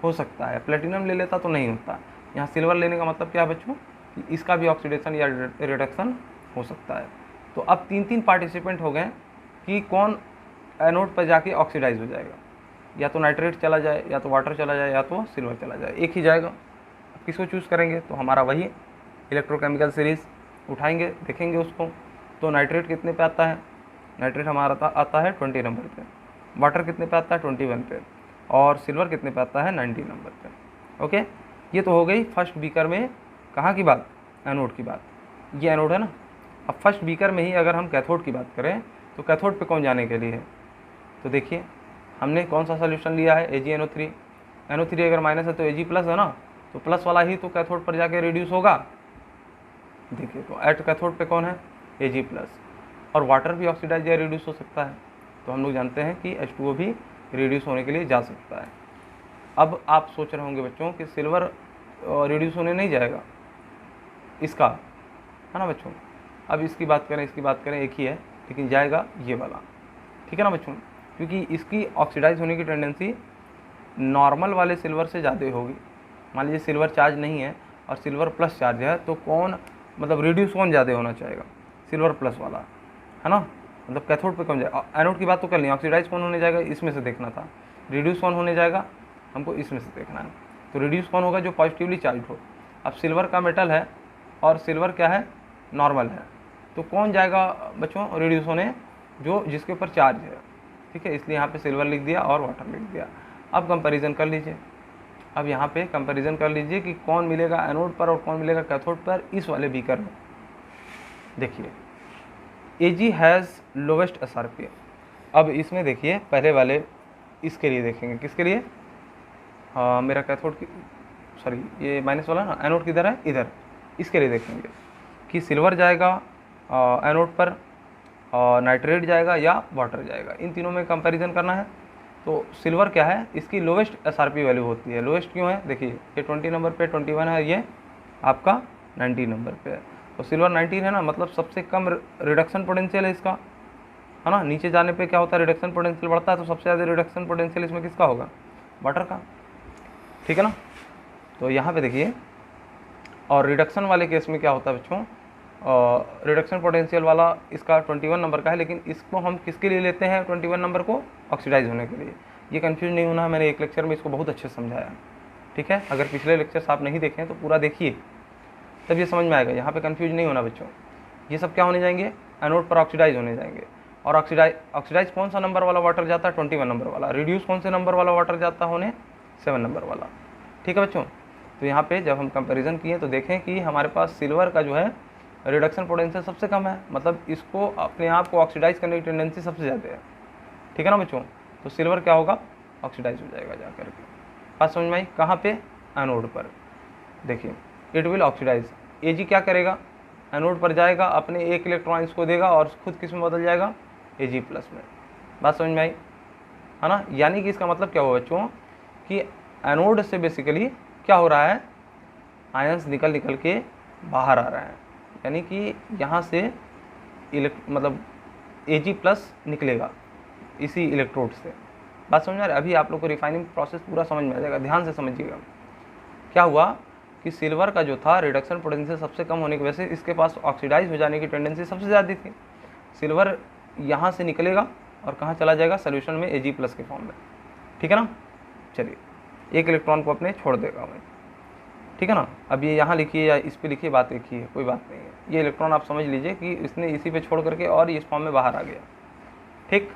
हो सकता है। प्लेटिनम ले लेता तो नहीं होता, यहाँ सिल्वर लेने का मतलब क्या है बच्चों कि इसका भी ऑक्सीडेशन या रिडक्शन हो सकता है। तो अब 3 पार्टिसिपेंट हो गए कि कौन एनोड पर जाके ऑक्सीडाइज हो जाएगा, या तो नाइट्रेट चला जाए, या तो वाटर चला जाए, या तो सिल्वर चला जाए, एक ही जाएगा। अब किसको चूज़ करेंगे, तो हमारा वही इलेक्ट्रोकेमिकल सीरीज़ उठाएंगे, देखेंगे उसको। तो नाइट्रेट कितने पे आता है, नाइट्रेट हमारा आता है 20 नंबर पे, वाटर कितने पे आता है 21 पे, और सिल्वर कितने पे आता है 19 नंबर पे। ओके, ये तो हो गई फर्स्ट बीकर में कहाँ की बात, एनोड की बात, ये एनोड है ना। अब फर्स्ट बीकर में ही अगर हम कैथोड की बात करें तो कैथोड पे कौन जाने के लिए है, तो देखिए हमने कौन सा सोल्यूशन लिया है, AgNO3। NO3 अगर माइनस है तो Ag प्लस है ना, तो प्लस वाला ही तो कैथोड पर जाके रिड्यूस होगा। देखिए तो एट कैथोड पे कौन है, Ag प्लस, और वाटर भी ऑक्सीडाइज या रिड्यूस हो सकता है, तो हम लोग जानते हैं कि H2O भी रिड्यूस होने के लिए जा सकता है। अब आप सोच रहे होंगे बच्चों कि सिल्वर रिड्यूस होने नहीं जाएगा, इसका है ना बच्चों। अब इसकी बात करें, एक ही है, लेकिन जाएगा ये वाला, ठीक है ना बच्चों, क्योंकि इसकी ऑक्सीडाइज होने की टेंडेंसी नॉर्मल वाले सिल्वर से ज़्यादा होगी। मान लीजिए सिल्वर चार्ज नहीं है और सिल्वर प्लस चार्ज है, तो कौन मतलब रिड्यूस कौन ज़्यादा होना चाहेगा, सिल्वर प्लस वाला, है ना। मतलब कैथोड पे कौन जाएगा, एनोड की बात तो कर ली, ऑक्सीडाइज कौन होने जाएगा इसमें से देखना था, रिड्यूस कौन होने जाएगा हमको इसमें से देखना है। तो रिड्यूस कौन होगा, जो पॉजिटिवली चार्ज हो। अब सिल्वर का मेटल है और सिल्वर क्या है, नॉर्मल है, तो कौन जाएगा बच्चों रिड्यूस होने, जो जिसके ऊपर चार्ज है, ठीक है। इसलिए यहाँ पे सिल्वर लिख दिया और वाटर लिख दिया। अब कंपैरिजन कर लीजिए, अब यहाँ पे कंपैरिजन कर लीजिए कि कौन मिलेगा एनोड पर और कौन मिलेगा कैथोड पर इस वाले बीकर में। देखिए Ag हैज़ लोवेस्ट SRP। अब इसमें देखिए पहले वाले इसके लिए देखेंगे, किसके लिए, मेरा कैथोड की सॉरी ये माइनस वाला ना, एनोड किधर है, इधर, इसके लिए देखेंगे कि सिल्वर जाएगा एनोड पर, नाइट्रेट जाएगा या वाटर जाएगा, इन तीनों में कंपैरिजन करना है। तो सिल्वर क्या है, इसकी लोवेस्ट SRP वैल्यू होती है। लोवेस्ट क्यों है, देखिए ये 20 नंबर पे 21 है, ये आपका 19 नंबर पे है। तो सिल्वर 19 है ना, मतलब सबसे कम रिडक्शन पोटेंशियल है इसका, है ना। नीचे जाने पे क्या होता है, रिडक्शन पोटेंशियल बढ़ता है, तो सबसे ज़्यादा रिडक्शन पोटेंशियल इसमें किसका होगा, वाटर का, ठीक है ना। तो यहाँ पे देखिए और रिडक्शन वाले केस में क्या होता है बच्चों, रिडक्शन पोटेंशियल वाला इसका 21 नंबर का है, लेकिन इसको हम किसके लिए लेते हैं 21 नंबर को, ऑक्सीडाइज होने के लिए। ये कंफ्यूज नहीं होना है, मैंने एक लेक्चर में इसको बहुत अच्छे से समझाया, ठीक है। अगर पिछले लेक्चर्स आप नहीं देखें तो पूरा देखिए, तब ये समझ में आएगा। यहाँ पे कंफ्यूज नहीं होना बच्चों। ये सब क्या होने जाएंगे, एनोड पर ऑक्सीडाइज होने जाएंगे। और ऑक्सीडाइज कौन सा नंबर वाला वाटर जाता है, 21 नंबर वाला। रिड्यूस कौन से नंबर वाला वाटर जाता होने, 7 नंबर वाला, ठीक है बच्चों। तो यहाँ पे जब हम कंपैरिजन किए तो देखें कि हमारे पास सिल्वर का जो है रिडक्शन पोटेंशियल सबसे कम है, मतलब इसको अपने आप को ऑक्सीडाइज करने की टेंडेंसी सबसे ज़्यादा है, ठीक है ना बच्चों। तो सिल्वर क्या होगा, ऑक्सीडाइज हो जाएगा जा करके। बात समझ में आई। कहाँ पे, एनोड पर। देखिए इट विल ऑक्सीडाइज, Ag क्या करेगा, एनोड पर जाएगा, अपने एक इलेक्ट्रॉन इसको देगा और खुद किस में बदल जाएगा, Ag प्लस में। बात समझ में आई है ना। यानी कि इसका मतलब क्या हुआ बच्चों कि एनोड से बेसिकली क्या हो रहा है, आयंस निकल के बाहर आ रहा है, यानी कि यहाँ से मतलब Ag प्लस निकलेगा इसी इलेक्ट्रोड से। बात समझ में आ रही है। अभी आप लोग को रिफाइनिंग प्रोसेस पूरा समझ में आ जाएगा, ध्यान से समझिएगा। क्या हुआ कि सिल्वर का जो था रिडक्शन पोटेंशियल सबसे कम होने की वजह से इसके पास ऑक्सीडाइज हो जाने की टेंडेंसी सबसे ज़्यादा थी। सिल्वर यहाँ से निकलेगा और कहाँ चला जाएगा, सोल्यूशन में Ag प्लस के फॉर्म में, ठीक है ना। चलिए एक इलेक्ट्रॉन को अपने छोड़ देगा मैं, ठीक है ना। अब ये यहाँ लिखिए या इस पर लिखिए, बात लिखिए, कोई बात नहीं है। ये इलेक्ट्रॉन आप समझ लीजिए कि इसने इसी पे छोड़ करके और इस फॉर्म में बाहर आ गया, ठीक।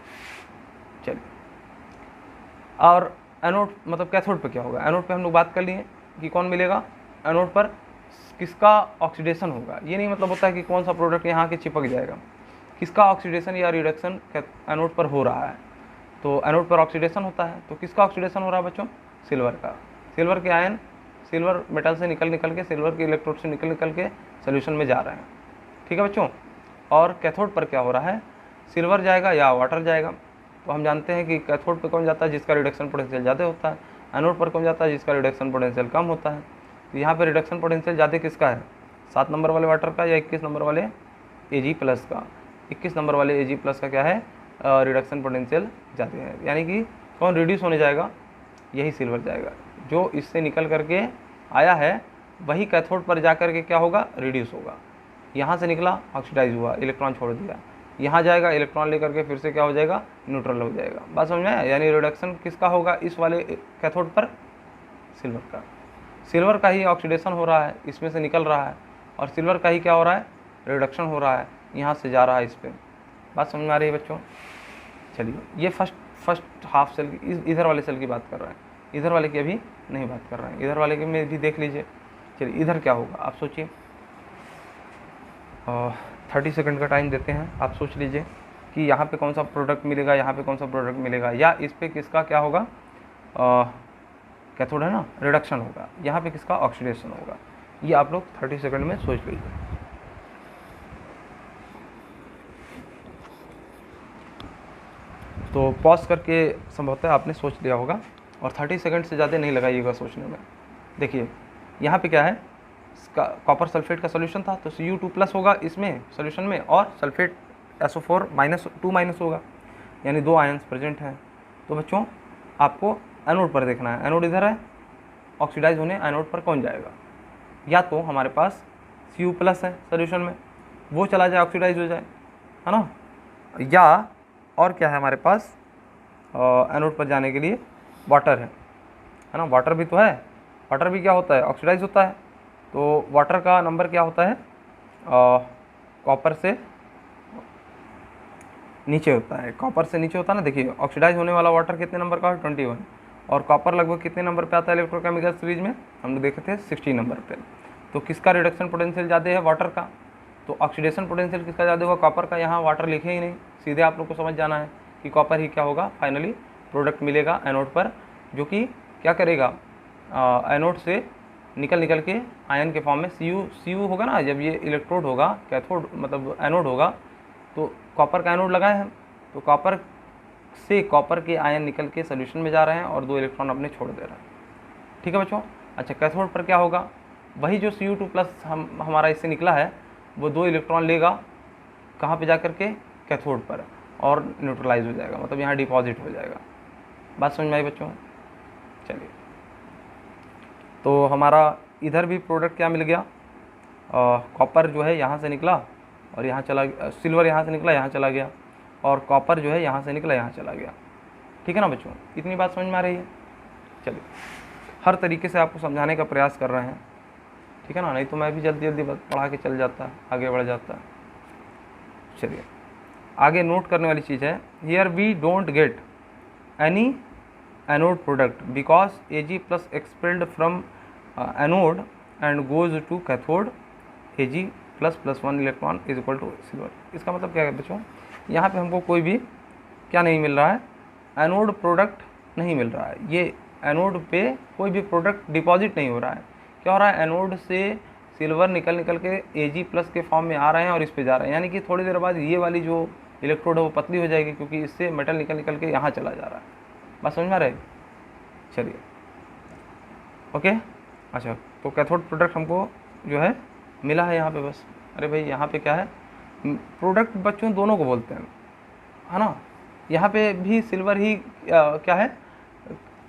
चलिए और एनोड मतलब कैथोड पे क्या होगा, एनोड पे हम लोग बात कर लिए कि कौन मिलेगा, एनोड पर किसका ऑक्सीडेशन होगा। ये नहीं मतलब होता है कि कौन सा प्रोडक्ट यहाँ के चिपक जाएगा, किसका ऑक्सीडेशन या रिडक्शन एनोड पर हो रहा है। तो एनोड पर ऑक्सीडेशन होता है, तो किसका ऑक्सीडेशन हो रहा है बच्चों, सिल्वर का। सिल्वर के आयन सिल्वर मेटल से निकल के सिल्वर के इलेक्ट्रोड से निकल के सोल्यूशन में जा रहे हैं, ठीक है बच्चों। और कैथोड पर क्या हो रहा है, सिल्वर जाएगा या वाटर जाएगा। तो हम जानते हैं कि कैथोड पर कौन जाता है, जिसका रिडक्शन पोटेंशियल ज़्यादा होता है। एनोड पर कौन जाता है, जिसका रिडक्शन पोटेंशियल कम होता है। तो यहाँ पर रिडक्शन पोटेंशियल ज़्यादा किसका है, 7 नंबर वाले वाटर का या 21 नंबर वाले Ag प्लस का। 21 नंबर वाले Ag प्लस का क्या है, रिडक्शन पोटेंशियल ज़्यादा है। यानी कि कौन रिड्यूस होने जाएगा, यही सिल्वर जाएगा। जो इससे निकल करके आया है वही कैथोड पर जा कर के क्या होगा, रिड्यूस होगा। यहाँ से निकला ऑक्सीडाइज हुआ, इलेक्ट्रॉन छोड़ दिया, यहाँ जाएगा इलेक्ट्रॉन लेकर के फिर से क्या हो जाएगा, न्यूट्रल हो जाएगा। बात समझ में आया। यानी रिडक्शन किसका होगा, इस वाले कैथोड पर, सिल्वर का। सिल्वर का ही ऑक्सीडेशन हो रहा है, इसमें से निकल रहा है, और सिल्वर का ही क्या हो रहा है, रिडक्शन हो रहा है, यहाँ से जा रहा है इस पर। बात समझ में आ रही है बच्चों। चलिए ये फर्स्ट हाफ सेल की, इधर वाले सेल की बात कर रहे हैं, इधर वाले की अभी नहीं बात कर रहे हैं। इधर वाले के में भी देख लीजिए। चलिए इधर क्या होगा आप सोचिए, 30 सेकंड का टाइम देते हैं, आप सोच लीजिए कि यहाँ पे कौन सा प्रोडक्ट मिलेगा, यहाँ पे कौन सा प्रोडक्ट मिलेगा, या इस पे किसका क्या होगा, कैथोड है ना, रिडक्शन होगा, यहाँ पे किसका ऑक्सीडेशन होगा। ये आप लोग 30 सेकंड में सोच लीजिए। तो पॉज करके संभवतः आपने सोच लिया होगा, और 30 सेकंड से ज़्यादा नहीं लगाइएगा सोचने में। देखिए यहाँ पे क्या है, कॉपर सल्फेट का सोल्यूशन था, तो Cu2+ होगा इसमें सोल्यूशन में, और सल्फेट SO4-2- होगा, यानी 2 आयंस प्रेजेंट हैं। तो बच्चों आपको एनोड पर देखना है, एनोड इधर है, ऑक्सीडाइज होने एनोड पर कौन जाएगा, या तो हमारे पास Cu+ है सोल्यूशन में, वो चला जाए ऑक्सीडाइज हो जाए, है ना, या और क्या है हमारे पास, एनोड पर जाने के लिए वाटर है ना, वाटर भी तो है, वाटर भी क्या होता है, ऑक्सीडाइज होता है। तो वाटर का नंबर क्या होता है, कॉपर से नीचे होता है, कॉपर से नीचे होता है ना। देखिए ऑक्सीडाइज होने वाला वाटर कितने नंबर का है, 21, और कॉपर लगभग कितने नंबर पे आता है इलेक्ट्रोकेमिकल सीरीज में, हम लोग देखे थे 16 नंबर पे। तो किसका रिडक्शन पोटेंशियल ज़्यादा है, वाटर का। तो ऑक्सीडेशन पोटेंशियल किसका ज़्यादा होगा, कॉपर का। यहाँ वाटर लिखे ही नहीं, सीधे आप लोग को समझ जाना है कि कॉपर ही क्या होगा, फाइनली प्रोडक्ट मिलेगा एनोड पर, जो कि क्या करेगा, एनोड से निकल के आयन के फॉर्म में Cu होगा ना। जब ये इलेक्ट्रोड होगा, कैथोड मतलब एनोड होगा, तो कॉपर का एनोड लगाए हैं, तो कॉपर से कॉपर के आयन निकल के सोल्यूशन में जा रहे हैं और 2 इलेक्ट्रॉन अपने छोड़ दे रहे हैं, ठीक है बच्चों। अच्छा कैथोड पर क्या होगा, वही जो Cu2+ हमारा इससे निकला है, वो 2 इलेक्ट्रॉन लेगा कहाँ पे जा कर के, कैथोड पर, और न्यूट्रलाइज हो जाएगा, मतलब यहाँ डिपॉजिट हो जाएगा। बात समझ में आई बच्चों। चलिए तो हमारा इधर भी प्रोडक्ट क्या मिल गया, कॉपर जो है यहाँ से निकला और यहाँ चला गया, सिल्वर यहाँ से निकला यहाँ चला गया, और कॉपर जो है यहाँ से निकला यहाँ चला गया। ठीक है ना बच्चों, इतनी बात समझ में आ रही है? चलिए, हर तरीके से आपको समझाने का प्रयास कर रहे हैं, ठीक है ना, नहीं तो मैं भी जल्दी जल्दी पढ़ा के चल जाता, आगे बढ़ जाता। चलिए, आगे नोट करने वाली चीज़ है, here we don't get any anode product because Ag plus expelled from anode and goes to cathode, Ag plus plus 1 electron is equal to silver. इसका मतलब क्या है बच्चों, यहाँ पे हमको कोई भी क्या नहीं मिल रहा है, एनोड प्रोडक्ट नहीं मिल रहा है। ये एनोड पे कोई भी प्रोडक्ट डिपॉजिट नहीं हो रहा है। क्या हो रहा है, एनोड से सिल्वर निकल के Ag प्लस के फॉर्म में आ रहे हैं और इस पे जा रहे हैं, यानी कि थोड़ी देर बाद ये वाली जो इलेक्ट्रोड है वो पतली हो जाएगी, क्योंकि इससे मेटल निकल के यहाँ चला जा रहा है। बात समझ में आ रही? चलिए, ओके। अच्छा, तो कैथोड प्रोडक्ट हमको जो है मिला है यहाँ पे बस। अरे भाई, यहाँ पे क्या है, प्रोडक्ट बच्चों दोनों को बोलते हैं, है ना। यहाँ पे भी सिल्वर ही क्या है,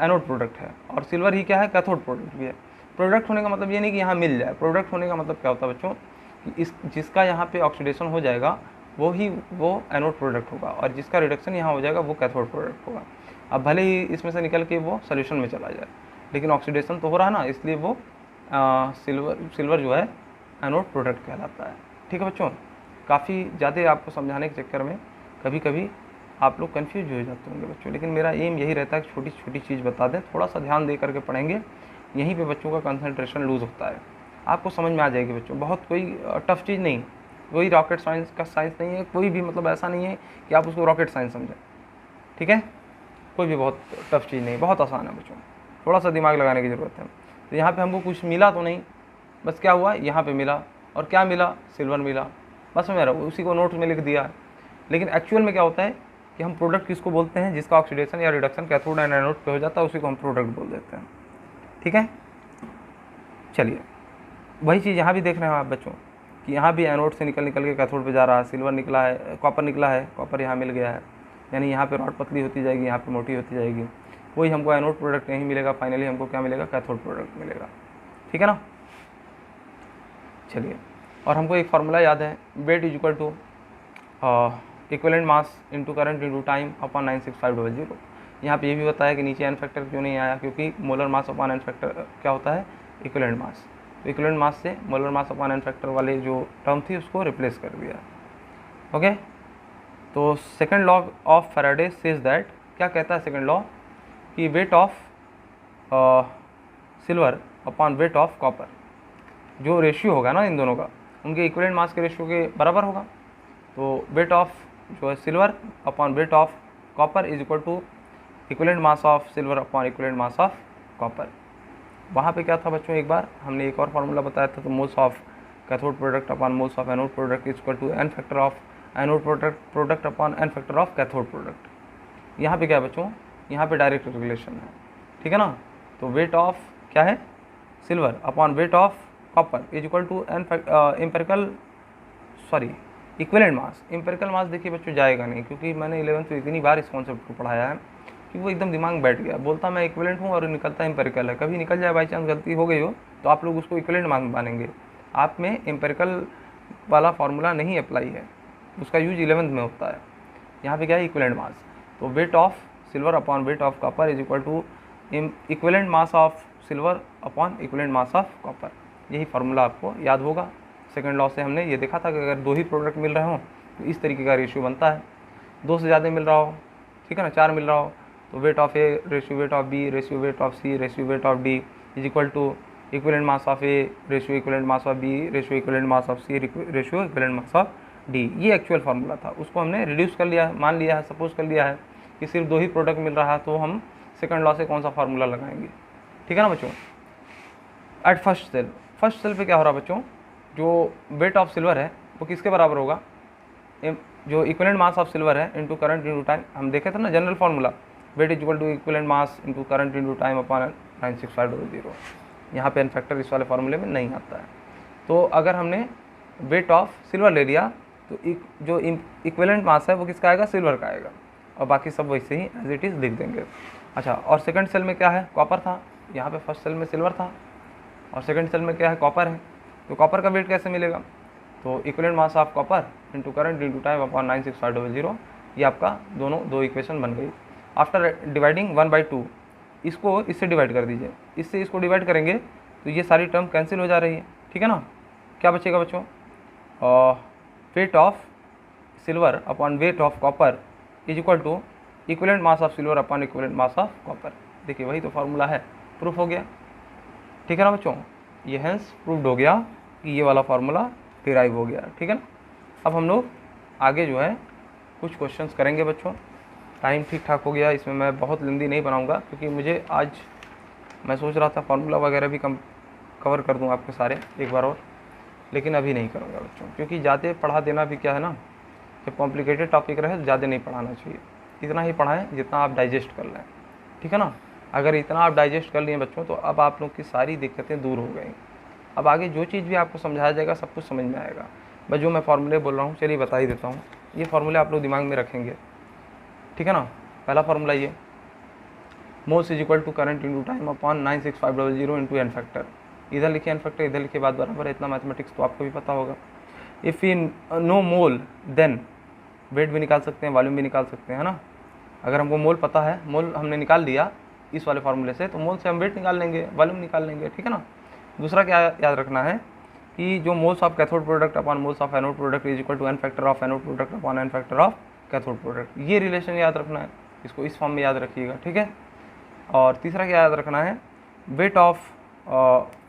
एनोड प्रोडक्ट है, और सिल्वर ही क्या है, कैथोड प्रोडक्ट भी है। प्रोडक्ट होने का मतलब ये नहीं कि यहाँ मिल जाए, प्रोडक्ट होने का मतलब क्या होता है बच्चों, कि इस जिसका यहाँ पे ऑक्सीडेशन हो जाएगा वो एनोड प्रोडक्ट होगा, और जिसका रिडक्शन यहाँ हो जाएगा वो कैथोड प्रोडक्ट होगा। अब भले ही इसमें से निकल के वो सोल्यूशन में चला जाए, लेकिन ऑक्सीडेशन तो हो रहा है ना, इसलिए वो सिल्वर जो है एनोड प्रोडक्ट कहलाता है। ठीक है बच्चों, काफ़ी ज़्यादा आपको समझाने के चक्कर में कभी कभी आप लोग कन्फ्यूज हो जाते होंगे बच्चों, लेकिन मेरा एम यही रहता है कि छोटी छोटी चीज़ बता दें, थोड़ा सा ध्यान दे करके पढ़ेंगे, यहीं पे बच्चों का कंसंट्रेशन लूज़ होता है। आपको समझ में आ जाएगी बच्चों, बहुत कोई टफ चीज़ नहीं, कोई रॉकेट साइंस का साइंस नहीं है, कोई भी मतलब ऐसा नहीं है कि आप उसको रॉकेट साइंस समझें। ठीक है, कोई भी बहुत टफ चीज़ नहीं, बहुत आसान है बच्चों, थोड़ा सा दिमाग लगाने की ज़रूरत है। तो यहाँ पे हमको कुछ मिला तो नहीं, बस क्या हुआ, यहाँ पे मिला, और क्या मिला, सिल्वर मिला, बस मैं उसी को नोट्स में लिख दिया। लेकिन एक्चुअल में क्या होता है कि हम प्रोडक्ट किसको बोलते हैं, जिसका ऑक्सीडेशन या रिडक्शन कैथोड एंड एनोड पे हो जाता है, उसी को हम प्रोडक्ट बोल देते हैं। ठीक है, चलिए, वही चीज़ यहाँ भी देख रहे हैं आप बच्चों कि यहाँ भी एनोड से निकल के कैथोड पे जा रहा है, सिल्वर निकला है, कॉपर निकला है, कॉपर यहाँ मिल गया है, यानी यहाँ पे रॉड पतली होती जाएगी, यहाँ पे मोटी होती जाएगी, वही हमको एनोड प्रोडक्ट नहीं मिलेगा, फाइनली हमको क्या मिलेगा, कैथोड प्रोडक्ट मिलेगा। ठीक है ना। चलिए, और हमको एक फार्मूला याद है, weight is equal to equivalent mass into current into time upon 96500। यहाँ पे ये भी बताया कि नीचे एन फैक्टर क्यों नहीं आया, क्योंकि molar mass upon n factor क्या होता है, इक्विवेलेंट मास। तो इक्विवेलेंट मास से molar mass upon n factor वाले जो टर्म थी उसको रिप्लेस कर दिया। ओके, तो second law of Faraday says that, क्या कहता है सेकंड लॉ, कि wait of silver upon weight of copper, जो रेशियो होगा ना इन दोनों का, उनके इक्विवेलेंट मास के रेशियो के बराबर होगा। तो वेट ऑफ जो है silver upon weight of copper is equal to equivalent mass of silver upon equivalent mass of copper. वहाँ पे क्या था बच्चों, एक बार हमने एक और फार्मूला बताया था, तो moles of cathode product upon moles of anode product is equal to n factor of anode product upon n factor of cathode product. यहाँ पे क्या है बच्चों, यहाँ पे डायरेक्ट रिलेशन है। ठीक है ना। तो वेट ऑफ क्या है, silver upon weight of copper is equal to equivalent mass. Empirical mass देखिए बच्चों जाएगा नहीं, क्योंकि मैंने 11th में इतनी बार इस कॉन्सेप्ट को पढ़ाया है कि वो एकदम दिमाग में बैठ गया। बोलता मैं इक्विवेलेंट हूँ और निकलता एम्पिरिकल है। कभी निकल जाए बाई चांस, गलती हो गई हो, तो आप लोग उसको इक्विवेलेंट मास मानेंगे। आप में एम्पिरिकल वाला फार्मूला नहीं अप्लाई है, उसका यूज 11th में होता है। यहाँ पे क्या है, इक्विवेलेंट मास। तो weight of silver upon weight of copper is equal to equivalent mass of silver upon equivalent mass of copper. यही फार्मूला आपको याद होगा। सेकंड लॉ से हमने ये देखा था कि अगर दो ही प्रोडक्ट मिल रहे हों तो इस तरीके का रेशियो बनता है। दो से ज़्यादा मिल रहा हो, ठीक है ना, 4 मिल रहा हो, तो weight of A ratio weight of B ratio weight of C ratio weight of D is equal to equivalent mass of A ratio equivalent mass of B ratio equivalent mass of C ratio equivalent mass of D. ये actual formula था, उसको हमने reduce कर लिया है, मान लिया है, सपोज कर लिया है कि सिर्फ दो ही प्रोडक्ट मिल रहा है, तो हम सेकंड लॉ से कौन सा फार्मूला लगाएंगे। ठीक है ना बच्चों। एट फर्स्ट सेल पे क्या हो रहा है बच्चों, जो वेट ऑफ सिल्वर है वो किसके बराबर होगा, जो इक्विवेलेंट मास ऑफ सिल्वर है इंटू करंट इंटू टाइम। हम देखे थे ना general formula, weight is equal to equivalent mass into current into time upon 96500। यहाँ पे एन फैक्टर इस वाले फार्मूले में नहीं आता है। तो अगर हमने वेट ऑफ सिल्वर ले लिया तो जो इक्विवेलेंट मास है वो किसका आएगा, सिल्वर का आएगा, और बाकी सब वैसे ही एज इट इज़ लिख देंगे। अच्छा, और सेकंड सेल में क्या है, कॉपर था। यहाँ पे फर्स्ट सेल में सिल्वर था और सेकंड सेल में क्या है, कॉपर है। तो कॉपर का वेट कैसे मिलेगा, तो equivalent mass of copper into current into time upon 96500, ये आपका दो इक्वेशन बन गई। आफ्टर डिवाइडिंग 1/2 इसको इससे डिवाइड कर दीजिए, इससे इसको डिवाइड करेंगे तो ये सारी टर्म कैंसिल हो जा रही है, ठीक है ना। क्या बचेगा बच्चों, weight of silver upon weight of copper is equal to equivalent mass of silver upon equivalent mass of copper. देखिए वही तो फार्मूला है, प्रूफ हो गया, ठीक है ना बच्चों। ये हेंस प्रूव्ड हो गया कि ये वाला फार्मूला डिराइव हो गया, ठीक है ना। अब हम लोग आगे जो है कुछ क्वेश्चंस करेंगे बच्चों। टाइम ठीक ठाक हो गया, इसमें मैं बहुत लंबी नहीं बनाऊंगा क्योंकि मुझे आज मैं सोच रहा था फार्मूला वगैरह भी कवर कर दूं आपके सारे एक बार और, लेकिन अभी नहीं करूँगा बच्चों, क्योंकि ज़्यादा पढ़ा देना भी क्या है ना, जब कॉम्प्लिकेटेड टॉपिक रहे तो ज़्यादा नहीं पढ़ाना चाहिए, इतना ही पढ़ाएं जितना आप डाइजेस्ट कर लें, ठीक है ना। अगर इतना आप डाइजेस्ट कर लिए बच्चों तो अब आप लोग की सारी दिक्कतें दूर हो गई। अब आगे जो चीज़ भी आपको समझाया जाएगा सब कुछ समझ में आएगा। बस जो मैं फार्मूले बोल रहा हूँ चलिए बता ही देता हूँ, ये फार्मूले आप लोग दिमाग में रखेंगे, ठीक है ना। पहला फार्मूला ये moles is equal to current into time upon 96500 into n factor. इधर लिखिए एन फैक्टर, इधर लिखिए बात बराबर है, इतना मैथमेटिक्स तो आपको भी पता होगा। If you know mole then weight भी निकाल सकते हैं, वॉल्यूम भी निकाल सकते हैं, है ना। अगर हमको मोल पता है, मोल हमने निकाल दिया इस वाले फार्मूले से, तो मोल से हम वेट निकाल लेंगे, वॉल्यूम निकाल लेंगे, ठीक है ना। दूसरा क्या याद रखना है कि जो moles of cathode product upon moles of anode product is equal to n factor of anode product upon n factor of cathode product. ये रिलेशन याद रखना है, इसको इस फॉर्म में याद रखिएगा, ठीक है। और तीसरा क्या याद रखना है, weight of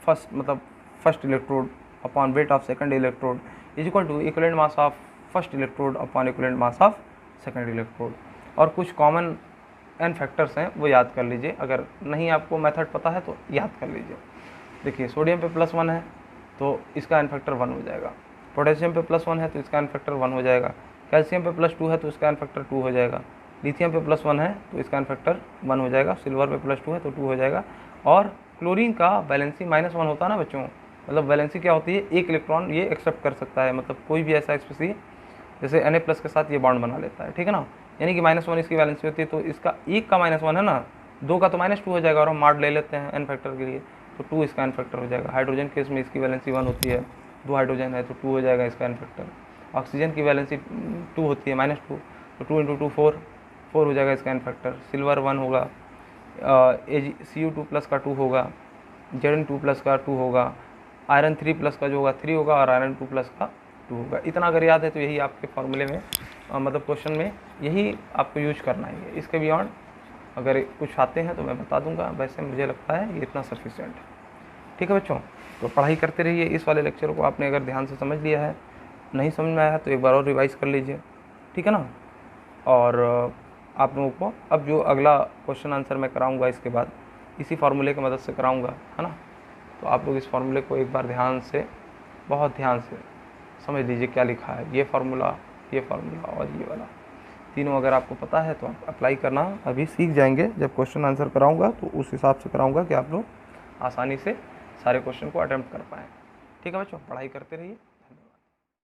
first electrode upon weight of second electrode is equal to equivalent mass of first electrode upon equivalent mass of second electrode. और कुछ कॉमन एन फैक्टर्स हैं वो याद कर लीजिए, अगर नहीं आपको मेथड पता है तो याद कर लीजिए। देखिए सोडियम पे +1 है तो इसका एन फैक्टर 1 हो जाएगा, पोटेशियम पे +1 है तो इसका एन फैक्टर 1 हो जाएगा, कैल्शियम पे +2 है तो इसका एन फैक्टर 2 हो जाएगा, लिथियम पे +1 है तो इसका एन फैक्टर 1 हो जाएगा, सिल्वर पे +2 है तो 2 हो जाएगा। और क्लोरीन का वैलेंसी -1 होता है ना बच्चों, मतलब वैलेंसी क्या होती है, एक इलेक्ट्रॉन ये एक्सेप्ट कर सकता है, मतलब कोई भी ऐसा स्पीसी जैसे Na+ के साथ ये बॉन्ड बना लेता है, ठीक है ना। यानी कि -1 इसकी वैलेंसी होती है, तो इसका एक का -1 है ना, 2 का तो -2 हो जाएगा, और हम मार्ड ले लेते हैं एन फैक्टर के लिए तो 2 इसका एन फैक्टर हो जाएगा। हाइड्रोजन केस में इसकी वैलेंसी 1 होती है, 2 हाइड्रोजन है तो 2 हो जाएगा इसका एन फैक्टर। ऑक्सीजन की वैलेंसी 2 होती है -2 तो 2 × 2 4 हो जाएगा इसका एन फैक्टर। सिल्वर 1 होगा, Cu2+ का 2 होगा, Zn2+ का 2 होगा, आयरन 3+ का जो होगा 3 होगा, और आयरन 2+ का 2 होगा। इतना अगर याद है तो यही आपके फार्मूले में मतलब क्वेश्चन में यही आपको यूज करना है। इसके बियॉन्ड अगर कुछ आते हैं तो मैं बता दूंगा, वैसे मुझे लगता है ये इतना सफिशिएंट है, ठीक है बच्चों। तो पढ़ाई करते रहिए, इस वाले लेक्चर को आपने अगर ध्यान से समझ लिया है, नहीं समझ में आया है तो एक बार और रिवाइज़ कर लीजिए, ठीक है ना। और आप लोगों को अब जो अगला क्वेश्चन आंसर मैं कराऊंगा इसके बाद इसी फार्मूले की मदद से कराऊंगा, है ना। तो आप लोग इस फार्मूले को एक बार ध्यान से, बहुत ध्यान से समझ लीजिए क्या लिखा है। ये फार्मूला और ये वाला तीनों अगर आपको पता है तो आप अप्लाई करना अभी सीख जाएंगे। जब क्वेश्चन आंसर कराऊंगा तो उस हिसाब से कराऊंगा कि आप लोग आसानी से सारे क्वेश्चन को अटेम्प्ट कर पाएँ, ठीक है बच्चों। पढ़ाई करते रहिए।